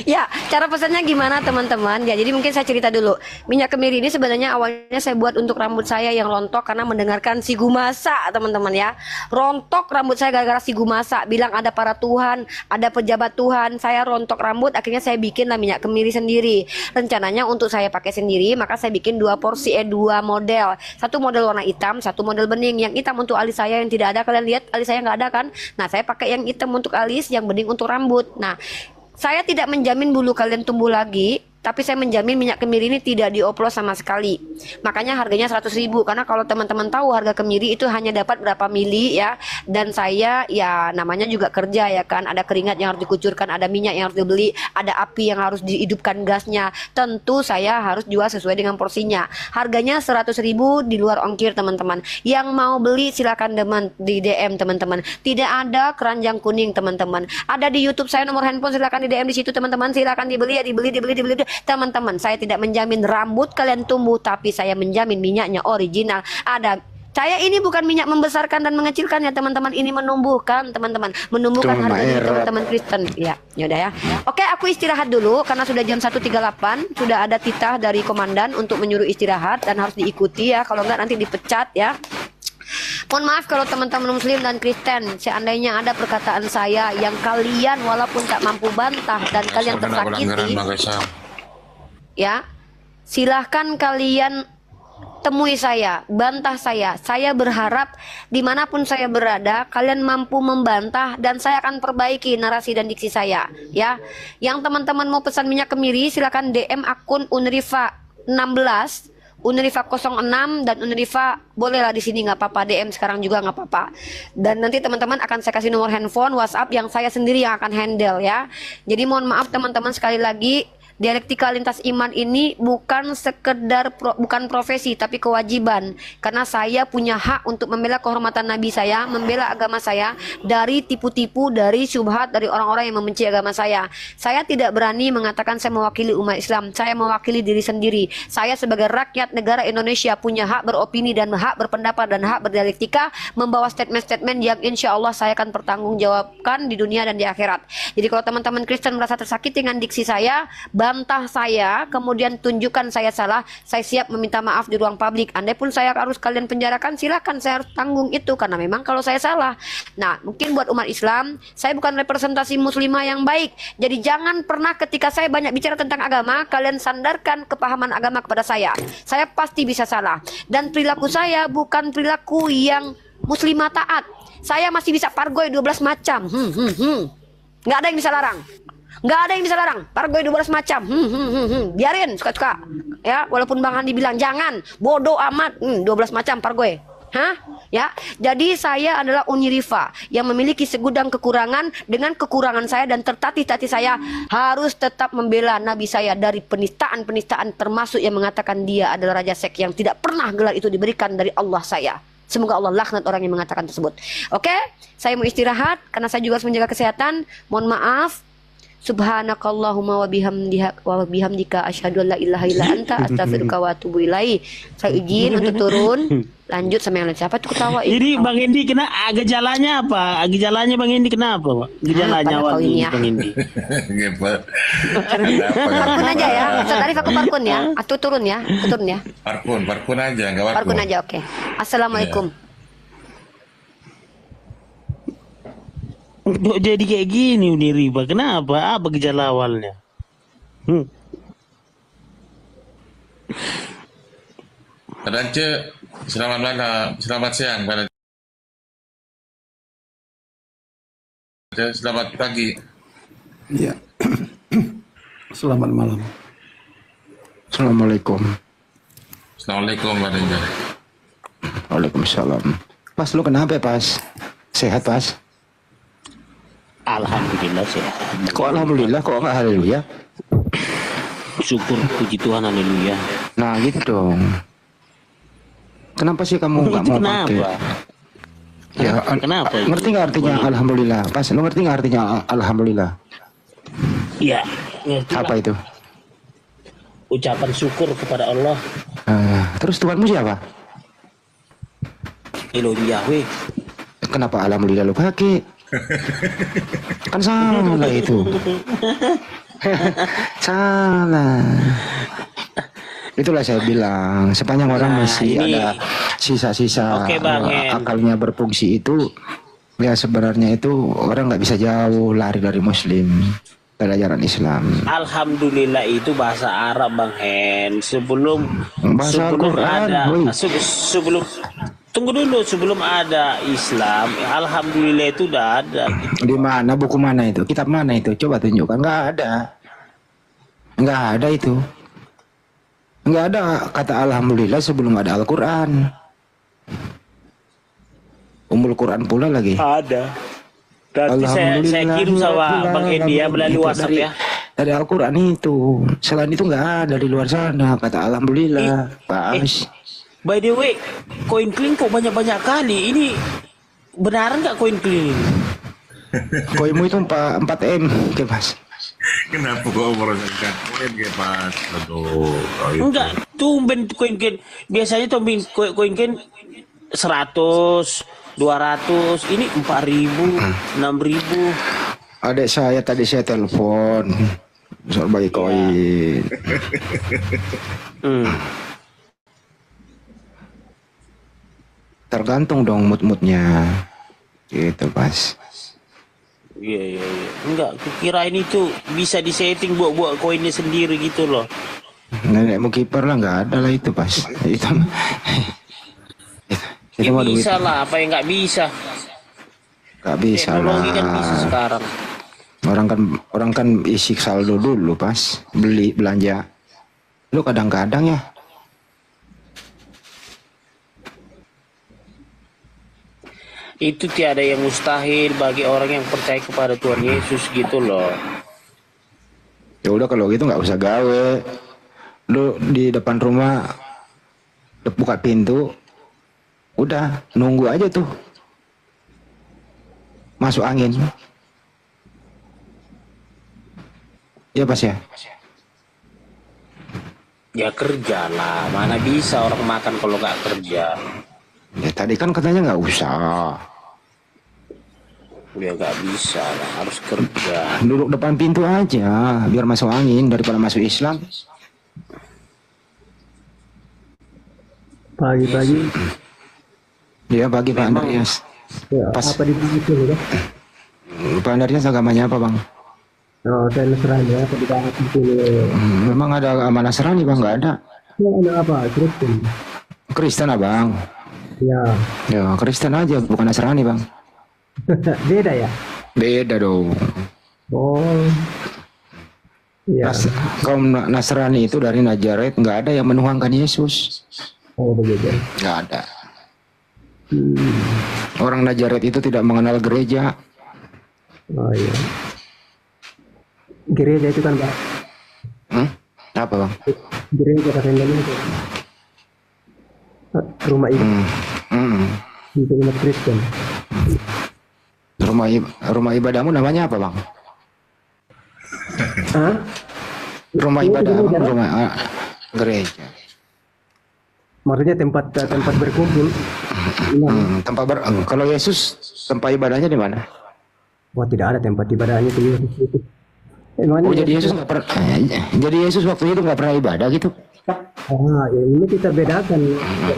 Ya, cara pesannya gimana teman-teman? Ya, jadi mungkin saya cerita dulu. Minyak kemiri ini sebenarnya awalnya saya buat untuk rambut saya yang rontok karena mendengarkan si Gumasa, teman-teman ya. Rontok rambut saya gara-gara si Gumasa. Bilang ada para Tuhan, ada pejabat Tuhan. Saya rontok rambut, akhirnya saya bikin lah minyak kemiri sendiri. Rencananya untuk saya pakai sendiri, maka saya bikin 2 porsi, 2 model. Satu model warna hitam, satu model bening. Yang hitam untuk alis saya yang tidak ada, kalian lihat alis saya nggak ada kan? Nah, saya pakai yang hitam untuk alis, yang bening untuk rambut. Nah, saya tidak menjamin bulu kalian tumbuh lagi, tapi saya menjamin minyak kemiri ini tidak dioplos sama sekali. Makanya harganya 100.000, karena kalau teman-teman tahu harga kemiri itu hanya dapat berapa mili ya. Dan saya ya namanya juga kerja ya kan, ada keringat yang harus dikucurkan, ada minyak yang harus dibeli, ada api yang harus dihidupkan gasnya. Tentu saya harus jual sesuai dengan porsinya. Harganya 100.000 di luar ongkir teman-teman. Yang mau beli silakan di DM teman-teman. Tidak ada keranjang kuning teman-teman. Ada di YouTube saya nomor handphone, silakan di DM di situ teman-teman. Silakan dibeli ya, dibeli. Teman-teman, saya tidak menjamin rambut kalian tumbuh, tapi saya menjamin minyaknya original. Saya ini bukan minyak membesarkan dan mengecilkan ya teman-teman, ini menumbuhkan teman-teman, menumbuhkan harga diri teman-teman Kristen. Ya, yaudah ya. Oke, aku istirahat dulu karena sudah jam 1.38, sudah ada titah dari komandan untuk menyuruh istirahat dan harus diikuti ya, kalau enggak nanti dipecat ya. Mohon maaf kalau teman-teman Muslim dan Kristen, seandainya ada perkataan saya yang kalian walaupun tak mampu bantah dan kalian tersakiti, ya, silahkan kalian temui saya, bantah saya. Saya berharap dimanapun saya berada, kalian mampu membantah dan saya akan perbaiki narasi dan diksi saya. Ya, yang teman-teman mau pesan minyak kemiri, silahkan DM akun Unrifa 16. Unrifa 06 dan Unrifa bolehlah di sini, nggak apa-apa, DM sekarang juga nggak apa-apa. Dan nanti teman-teman akan saya kasih nomor handphone, WhatsApp yang saya sendiri yang akan handle ya. Jadi mohon maaf teman-teman, sekali lagi dialektika lintas iman ini bukan sekedar bukan profesi tapi kewajiban, karena saya punya hak untuk membela kehormatan Nabi saya, membela agama saya dari tipu-tipu, dari syubhat, dari orang-orang yang membenci agama saya. Saya tidak berani mengatakan saya mewakili umat Islam, saya mewakili diri sendiri. Saya sebagai rakyat negara Indonesia punya hak beropini dan hak berpendapat dan hak berdialektika, membawa statement-statement yang insya Allah saya akan pertanggungjawabkan di dunia dan di akhirat. Jadi kalau teman-teman Kristen merasa tersakiti dengan diksi saya, bantah saya, kemudian tunjukkan saya salah, saya siap meminta maaf di ruang publik. Andai pun saya harus kalian penjarakan, silakan, saya harus tanggung itu, karena memang kalau saya salah. Nah, mungkin buat umat Islam, saya bukan representasi muslimah yang baik. Jadi jangan pernah ketika saya banyak bicara tentang agama, kalian sandarkan kepahaman agama kepada saya. Saya pasti bisa salah. Dan perilaku saya bukan perilaku yang muslimah taat. Saya masih bisa pargoy 12 macam. Nggak ada yang bisa larang. Nggak ada yang bisa larang. Pargoy 12 macam. Biarin suka-suka. Ya, walaupun Bang Handi bilang jangan, bodoh amat. 12 macam pargoy. Hah? Ya. Jadi saya adalah Unirifa yang memiliki segudang kekurangan. Dengan kekurangan saya dan tertatih-tatih saya harus tetap membela Nabi saya dari penistaan-penistaan, termasuk yang mengatakan dia adalah raja sek yang tidak pernah gelar itu diberikan dari Allah saya. Semoga Allah laknat orang yang mengatakan tersebut. Oke, saya mau istirahat karena saya juga harus menjaga kesehatan. Mohon maaf. Subhanakallahumma wa bihamdika asyhadu an la ilaha illa anta astaghfiruka wa atubu ilaik. Saya izin untuk turun. Lanjut sama yang lain. Siapa tuh ketawa? Ini Bang Endi kena gejalanya apa? Gejalanya Bang Endi kenapa, Pak? Gejalanya awal ini Bang Endi. Parkun aja ya. Ustaz Arif aku parkun ya. Aku turun ya. Aku turun ya. Parkun aja, enggak parkun. Parkun aja, oke. Assalamualaikum. Jadi kayak gini nih riba. Kenapa? Apa gejala awalnya? Radance, selamat malam, selamat siang, selamat pagi. Iya. Selamat malam. Assalamualaikum. Assalamualaikum warahmatullahi. Waalaikumsalam. Pas, lu kenapa Pas? Sehat Pas? Alhamdulillah sehat. Kok alhamdulillah, kok enggak haleluya? Syukur, puji Tuhan, haleluya. Nah gitu dong. Kenapa sih kamu nggak mau pakai? Ya, kenapa? Ngerti nggak artinya alhamdulillah? Pas, lu ngerti nggak artinya alhamdulillah? Iya. Apa itu? Ucapan syukur kepada Allah. Terus Tuhanmu siapa? Elohim Yahweh. Kenapa alhamdulillah lu pakai? Kan salah itu. Salah. Itulah saya bilang, sepanjang orang masih ini ada sisa-sisa oke Bang Hen. akalnya berfungsi itu, ya sebenarnya itu orang nggak bisa jauh lari dari Muslim, dari ajaran Islam. Alhamdulillah itu bahasa Arab Bang Hen. Sebelum Bahasa Al-Quran, ada woi. sebelum tunggu dulu, sebelum ada Islam, alhamdulillah itu udah ada. Di mana, buku mana itu, kitab mana itu? Coba tunjukkan. Nggak ada itu. Nggak ada kata alhamdulillah sebelum ada Al-Quran. Ummul Quran pula lagi. Ada. Berarti saya kirim sama Bang India melalui WhatsApp ya. Dari Al-Quran itu. Selain itu nggak ada di luar sana kata alhamdulillah. Pas. By the way, koin clean kok banyak-banyak kali. Ini benar nggak koin clean? Koinmu itu 4M, ke Mas. Kenapa kok merosotkan koin ke Mas? Aduh. Enggak, tumben koin clean. Biasanya tumben koin clean 100, 200, ini 4.000, 6.000. Adik saya tadi saya telepon soal bagi koin. Tergantung dong mood-moodnya. Gitu Mas. Iya. Enggak, kukirain itu bisa disetting buat koinnya sendiri gitu loh. Nenekmu kiper lah, nggak ada lah itu Pas. Itu Ya mah duit. bisa lah, apa yang nggak bisa? Nggak bisa lah. Teknologi kan bisa sekarang. Orang kan isi saldo dulu Pas beli belanja. Lu kadang-kadang ya. Itu tiada yang mustahil bagi orang yang percaya kepada Tuhan Yesus gitu loh. Ya udah kalau gitu nggak usah gawe. Lu di depan rumah buka pintu, udah nunggu aja tuh masuk angin. Ya Pas ya. Ya kerja lah, mana bisa orang makan kalau nggak kerja. Ya tadi kan katanya nggak usah. Ya nggak bisa lah, harus kerja. Duduk depan pintu aja biar masuk angin daripada masuk Islam. Pagi-pagi. Ya bagi Pak Andreas. Ya, Pas. apa di itu ya? Pak Andreas agamanya apa Bang? Oh, saya Nasrani apa di dalam itu? Memang ada agama Nasrani Bang? Nggak ada. Ya, ada apa? Kristen. Kristen Abang. Ya. Ya Kristen aja bukan Nasrani Bang. Beda ya? Beda dong. Oh. Ya. Kaum Nasrani itu dari Nazaret nggak ada yang menuhankan Yesus. Oh begitu. Nggak ada. Orang Nazaret itu tidak mengenal gereja. Oh iya. Gereja itu kan Pak. Apa Bang? Gereja bahasa Indonesia. Rumah ibadah. Itu umat Kristen. Rumah ibadahmu namanya apa Bang? Hah? Rumah ibadahmu rumah gereja. Maksudnya tempat berkumpul. Kalau Yesus tempat ibadahnya di mana? Wah, tidak ada tempat ibadahnya itu. Oh, jadi Yesus nggak pernah. Jadi Yesus waktu itu nggak pernah ibadah gitu? Ya ini kita bedakan.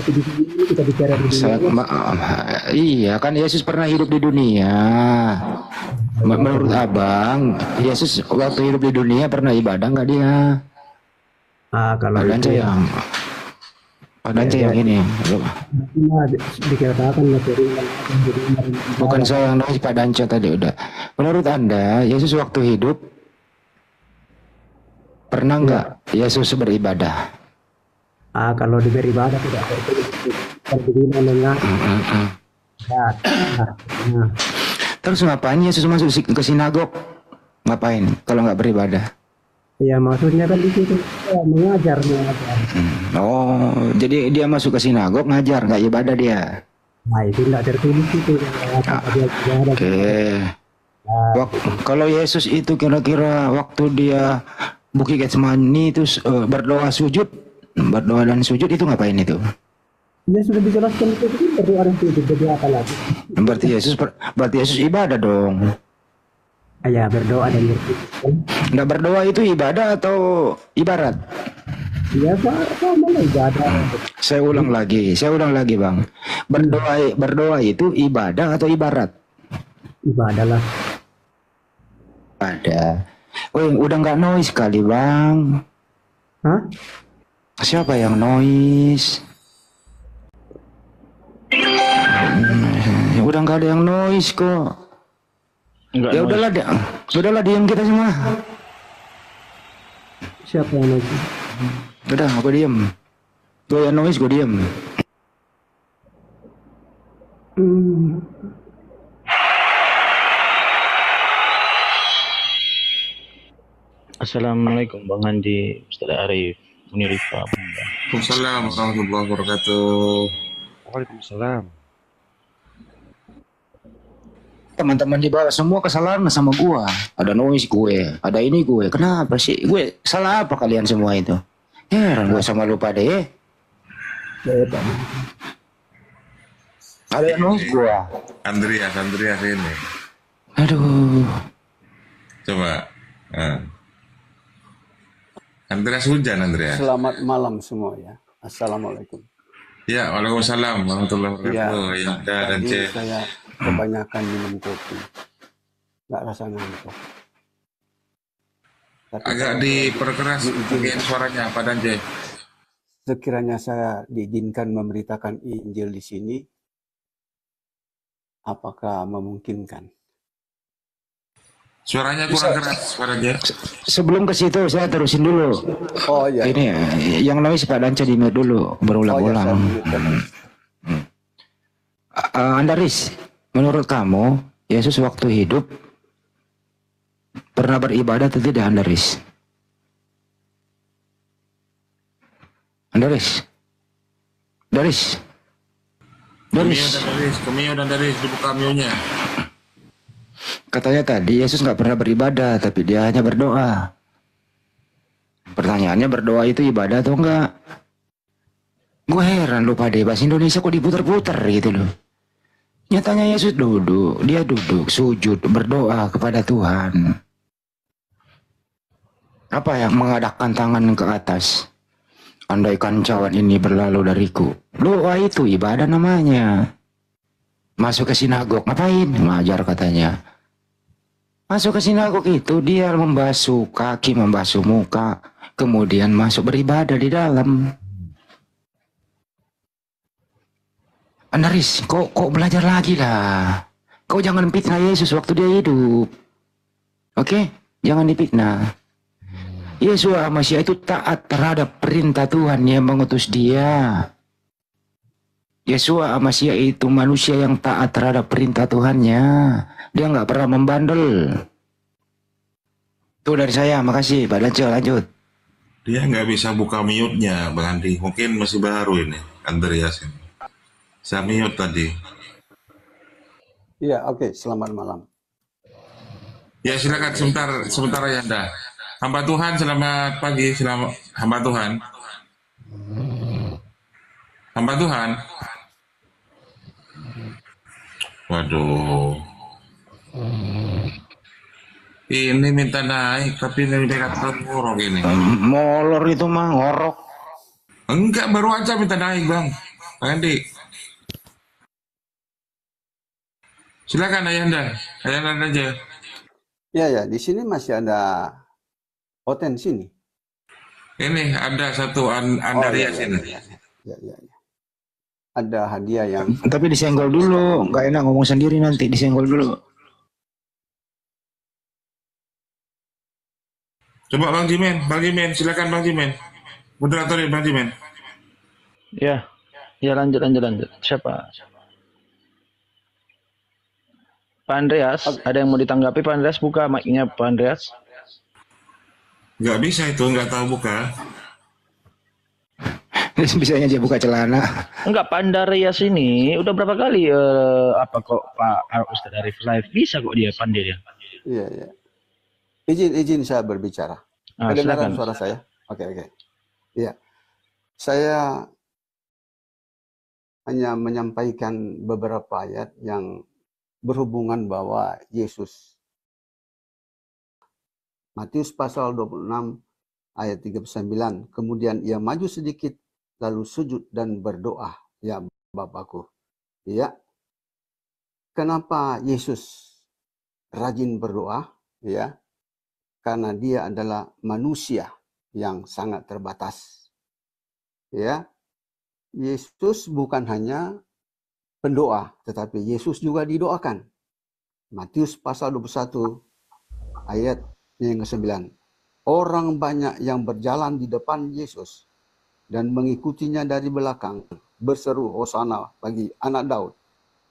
Di sini kita bicara di dunia. Iya kan Yesus pernah hidup di dunia. Menurut Abang, Yesus waktu hidup di dunia pernah ibadah nggak dia? Kalau itu yang yang ini. Dikatakan Bukan saya yang nanya Pak Danco tadi udah. Menurut Anda, Yesus waktu hidup pernah nggak Yesus beribadah? Kalau beribadah tidak beribadah. Terus ngapain Yesus masuk ke sinagog? Ngapain kalau nggak beribadah? Ya maksudnya kan di situ mengajar. Oh, jadi dia masuk ke sinagog ngajar, nggak ibadah dia? Nah itu nggak tertulis itu. Oke. Kalau Yesus itu kira-kira waktu dia Bukit Getsemani itu berdoa dan sujud itu ngapain itu? Ya sudah dijelaskan itu berdoa dan sujud, berdoa apa lagi? Berarti Yesus ibadah dong. Ya, berdoa dan berpikir. Nggak berdoa itu ibadah atau ibarat? Iya, sama lah ibadah. Saya ulang lagi Bang. Berdoa itu ibadah atau ibarat? Ibadah lah. Ada. Udah nggak noise kali Bang. Hah? Siapa yang noise? Udah nggak ada yang noise kok. Enggak Ya udahlah diam kita semua. Siapa yang noise? Udah, aku diam. Gue yang noise, gue diam. Assalamualaikum Bang Andi, Ustaz Arif, Munirifa. Waalaikumsalam warahmatullahi wabarakatuh. Waalaikumsalam. Teman-teman di bawah semua kesalahan sama gua. Ada noise gue, ada ini gue. Kenapa sih? Gue salah apa kalian semua itu? Heran gue sama lu pada Ada yang noise gua. Andreas ini. Aduh. Coba. Andreas hujan, Andreas. Selamat malam semua ya. Assalamualaikum. Ya, waalaikumsalam warahmatullahi wabarakatuh. Ya, dan tadi saya kebanyakan minum kopi. Nggak rasa ngantuk. Agak diperkeras mungkin suaranya, Pak Danje. Sekiranya saya diizinkan memberitakan Injil di sini, apakah memungkinkan? Suaranya kurang keras, Pak Danje. Sebelum ke situ saya terusin dulu. Oh iya. Ini yang noise Pak Dance di mute dulu, berulang-ulang. Andaris, menurut kamu Yesus waktu hidup pernah beribadah atau tidak, Andaris? Daris. Kemio dan Daris, dibuka mio-nya. Katanya tadi Yesus nggak pernah beribadah, tapi dia hanya berdoa. Pertanyaannya, berdoa itu ibadah atau enggak? Gue heran lu pada bahasa Indonesia kok diputer-puter gitu loh. Nyatanya Yesus dia duduk, sujud, berdoa kepada Tuhan. Apa yang mengadakkan tangan ke atas? Andaikan cawan ini berlalu dariku. Doa itu ibadah namanya. Masuk ke sinagog, ngapain? Ngajar katanya. Masuk ke sinagog itu dia membasuh kaki, membasuh muka, kemudian masuk beribadah di dalam. Andaris, kok belajar lagi lah. Kau jangan fitnah Yesus waktu dia hidup. Oke? Jangan dipitnah. Yesua Masya itu taat terhadap perintah Tuhan yang mengutus dia. Yesua Masya itu manusia yang taat terhadap perintah Tuhannya. Dia nggak pernah membandel. Itu dari saya, makasih. Pak Lance, lanjut. Dia nggak bisa buka mute-nya, Bang Andi. Mungkin masih baru ini, Andreas ini. Saya mute tadi. Iya, oke. Selamat malam. Ya, silakan sebentar ya, Anda. Hamba Tuhan, selamat pagi. Hamba Tuhan. Hamba Tuhan. Waduh. Ini minta naik, tapi ini dekat ngorok ini. Molor itu mah ngorok. Enggak, baru aja minta naik, Bang. Bang Andi. Silakan Ayanda aja. Ya, di sini masih ada potensi nih. Ini ada satu Andarias ini. Ya. Ada hadiah yang. Tapi disenggol dulu, nggak enak ngomong sendiri nanti, disenggol dulu. Coba Bang Jimen, silakan Bang Jimen. Moderator Bang Jimen. Ya lanjut. Siapa? Pak Andreas, ada yang mau ditanggapi Pak Andreas? Buka mic-nya Pak Andreas. Nggak bisa itu, nggak tahu buka. Bisanya dia buka celana. Enggak, Pak Andreas ini udah berapa kali Pak Ustaz Arif live, bisa kok dia pandai dia. Iya. Izin saya berbicara. Kedengaran suara saya? Oke. Iya. Saya hanya menyampaikan beberapa ayat yang berhubungan bahwa Yesus. Matius pasal 26 ayat 39. Kemudian ia maju sedikit lalu sujud dan berdoa, ya Bapakku. Ya. Kenapa Yesus rajin berdoa? Ya. Karena dia adalah manusia yang sangat terbatas. Ya. Yesus bukan hanya pendoa, tetapi Yesus juga didoakan. Matius pasal 21 ayat yang ke-9. Orang banyak yang berjalan di depan Yesus dan mengikutinya dari belakang berseru Hosana bagi anak Daud.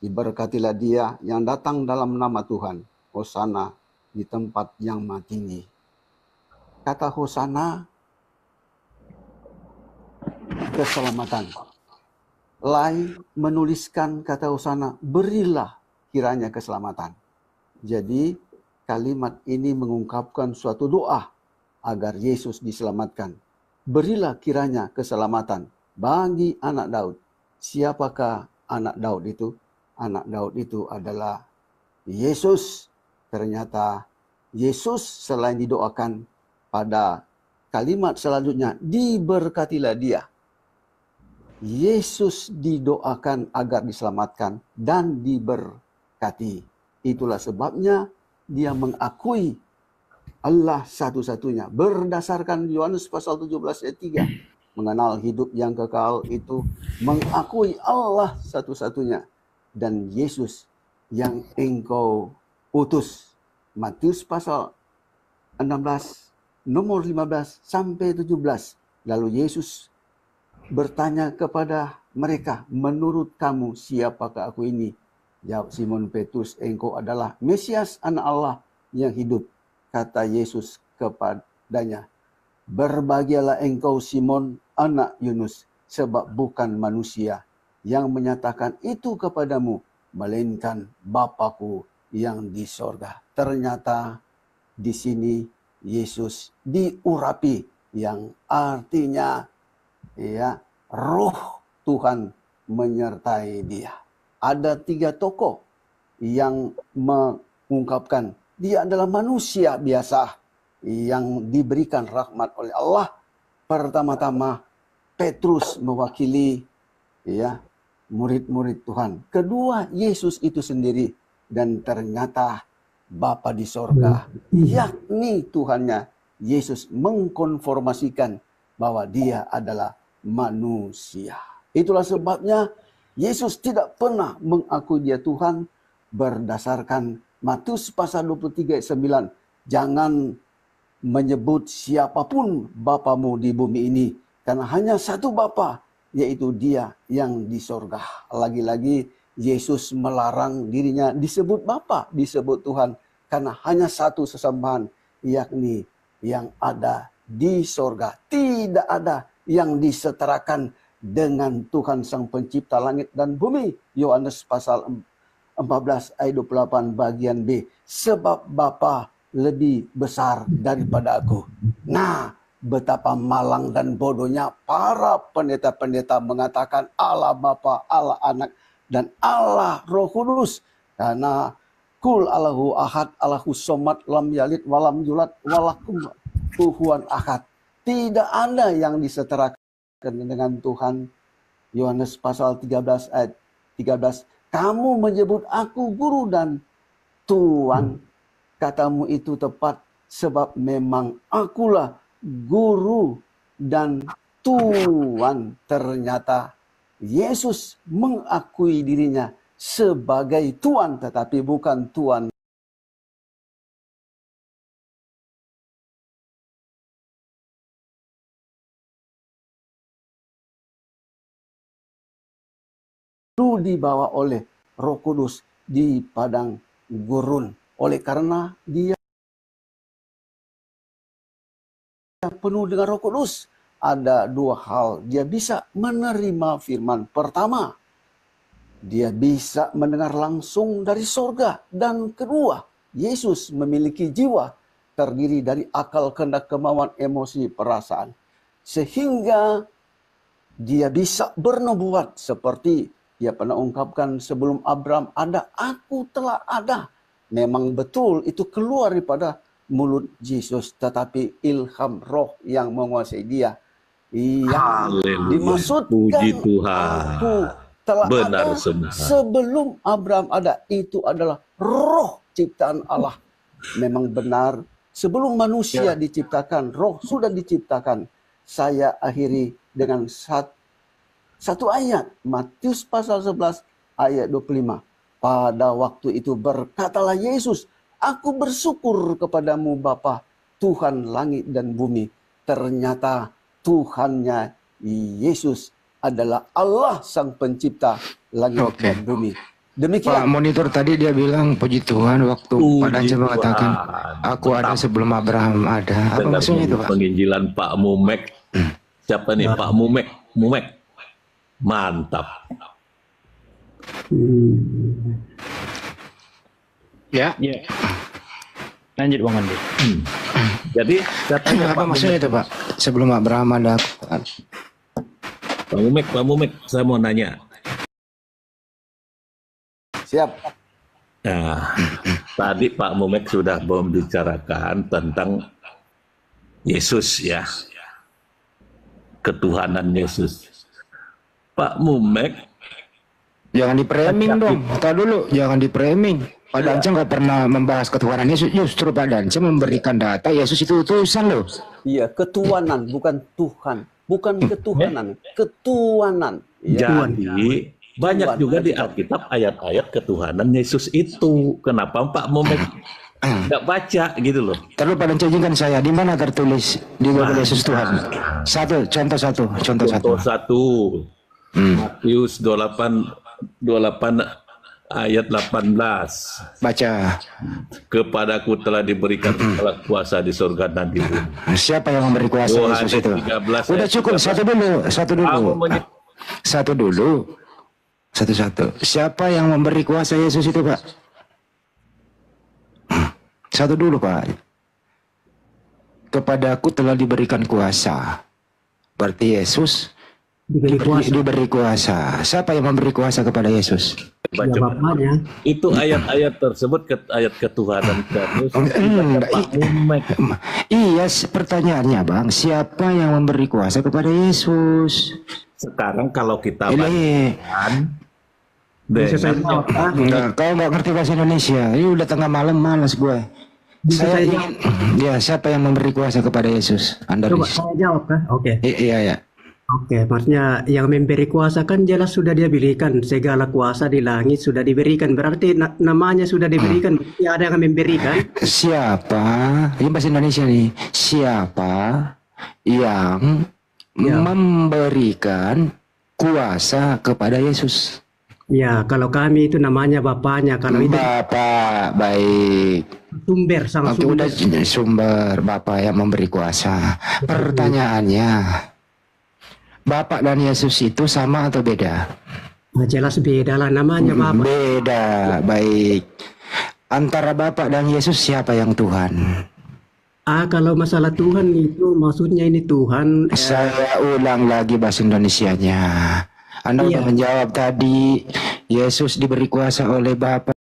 Diberkatilah dia yang datang dalam nama Tuhan. Hosana di tempat yang maha tinggi. Kata Hosana keselamatan. Lai menuliskan kata Hosana, berilah kiranya keselamatan. Jadi kalimat ini mengungkapkan suatu doa agar Yesus diselamatkan. Berilah kiranya keselamatan bagi anak Daud. Siapakah anak Daud itu? Anak Daud itu adalah Yesus. Ternyata Yesus selain didoakan pada kalimat selanjutnya, diberkatilah dia. Yesus didoakan agar diselamatkan dan diberkati. Itulah sebabnya dia mengakui Allah satu-satunya. Berdasarkan Yohanes pasal 17 ayat 3. Mengenal hidup yang kekal itu mengakui Allah satu-satunya. Dan Yesus yang engkau utus. Matius pasal 16 nomor 15 sampai 17. Lalu Yesus bertanya kepada mereka, menurut kamu siapakah aku ini? Jawab Simon Petrus, engkau adalah Mesias anak Allah yang hidup. Kata Yesus kepadanya, berbahagialah engkau Simon anak Yunus, sebab bukan manusia yang menyatakan itu kepadamu, melainkan Bapakku yang di sorga. Ternyata di sini Yesus diurapi, yang artinya ya, roh Tuhan menyertai dia. Ada 3 tokoh yang mengungkapkan dia adalah manusia biasa yang diberikan rahmat oleh Allah. Pertama-tama Petrus mewakili ya murid-murid Tuhan. Kedua Yesus itu sendiri, dan ternyata Bapa di sorga, yakni Tuhannya Yesus mengkonformasikan bahwa dia adalah manusia. Itulah sebabnya Yesus tidak pernah mengakui dia Tuhan berdasarkan Matius pasal 23 ayat 9. Jangan menyebut siapapun Bapamu di bumi ini, karena hanya satu Bapa, yaitu dia yang di sorga. Lagi-lagi Yesus melarang dirinya disebut Bapa, disebut Tuhan, karena hanya satu sesembahan, yakni yang ada di sorga. Tidak ada yang disetarakan dengan Tuhan Sang Pencipta langit dan bumi. Yohanes pasal 14 ayat 28 bagian B. Sebab Bapa lebih besar daripada aku. Nah, betapa malang dan bodohnya para pendeta-pendeta mengatakan Allah Bapa, Allah Anak, dan Allah Roh Kudus. Karena kul Allahu ahad, Allahu somad, lam yalid, walam yulad, walakum kufuwan ahad. Tidak ada yang disetarakan dengan Tuhan. Yohanes pasal 13 ayat 13. Kamu menyebut aku guru dan Tuan. Katamu itu tepat, sebab memang akulah guru dan Tuan. Ternyata Yesus mengakui dirinya sebagai Tuan, tetapi bukan Tuan dibawa oleh Roh Kudus di padang gurun. Oleh karena dia penuh dengan Roh Kudus, ada 2 hal dia bisa menerima firman. Pertama, dia bisa mendengar langsung dari sorga. Dan kedua, Yesus memiliki jiwa terdiri dari akal, kehendak, kemauan, emosi, perasaan. Sehingga dia bisa bernubuat seperti Ia pernah ungkapkan sebelum Abraham ada, aku telah ada. Memang betul itu keluar daripada mulut Yesus, tetapi ilham roh yang menguasai dia. Yang dimaksudkan Puji Tuhan. aku telah Benar ada semua. sebelum Abraham ada. Itu adalah roh ciptaan Allah. Memang benar. Sebelum manusia diciptakan, roh sudah diciptakan. Saya akhiri dengan satu ayat. Matius pasal 11 ayat 25. Pada waktu itu berkatalah Yesus, aku bersyukur kepadamu Bapa, Tuhan langit dan bumi. Ternyata Tuhannya Yesus adalah Allah sang pencipta langit dan bumi. Demikian. Pak Monitor tadi dia bilang puji Tuhan waktu Pak Dance mengatakan aku ada sebelum Abraham ada. Apa Dengar maksudnya itu, Pak? penginjilan Pak Mumek. Siapa nih? Pak Mumek. Mumek. Mantap. Ya. Lanjut Bang Andi. Jadi katanya apa maksudnya itu, Pak? Sebelum Abraham ada. Pak Mumek, saya mau nanya. Siap. Nah, tadi Pak Mumek sudah membicarakan tentang Yesus ya. Ketuhanan Yesus. Pak Mumek, Jangan di-framing dong. Tahu dulu, jangan di-framing. Pak Dance nggak pernah membahas ketuhanan Yesus. Justru Pak Dance memberikan data Yesus itu utusan loh. Iya, ketuhanan bukan Tuhan, bukan ketuhanan, ketuhanan. Ya. jadi banyak juga di Alkitab ayat-ayat ketuhanan Yesus itu. Kenapa Pak Mumek nggak baca gitu loh? Terus Pak Dance izinkan saya, di mana tertulis di Bible Yesus Tuhan? Contoh satu. Matius 28 ayat 18. Baca. Kepadaku telah diberikan segala kuasa di surga dan di bumi. Siapa yang memberi kuasa Yesus itu? 13, Udah cukup, satu dulu. Satu-satu. Siapa yang memberi kuasa Yesus itu, Pak? Satu dulu, Pak. Kepadaku telah diberikan kuasa. Berarti Yesus diberi kuasa. Siapa yang memberi kuasa kepada Yesus? Baca. Itu ayat-ayat tersebut ayat ketuhanan Yesus. Iya, pertanyaannya Bang, siapa yang memberi kuasa kepada Yesus? Sekarang kalau kita bandingkan kau nggak ngerti bahasa Indonesia. Ini udah tengah malam, malas gue. Saya ingin, siapa yang memberi kuasa kepada Yesus? Anda Coba saya jawab kan? Oke. Iya. Oke, maksudnya yang memberi kuasa kan jelas sudah dia berikan, segala kuasa di langit sudah diberikan, berarti namanya sudah diberikan, berarti ada yang memberikan. Siapa? Ini bahasa Indonesia nih. Siapa yang memberikan kuasa kepada Yesus? Ya, kalau kami itu namanya Bapaknya, kalau itu Bapak, baik. Sumber, sang sumber. Udah sumber, Bapak yang memberi kuasa. Pertanyaannya, Bapak dan Yesus itu sama atau beda? Nah, jelas beda lah namanya Bapak. Beda, baik. Antara Bapak dan Yesus siapa yang Tuhan? Kalau masalah Tuhan itu maksudnya ini Tuhan. Saya ulang lagi bahasa Indonesianya. Anda udah menjawab tadi, Yesus diberi kuasa oleh Bapa.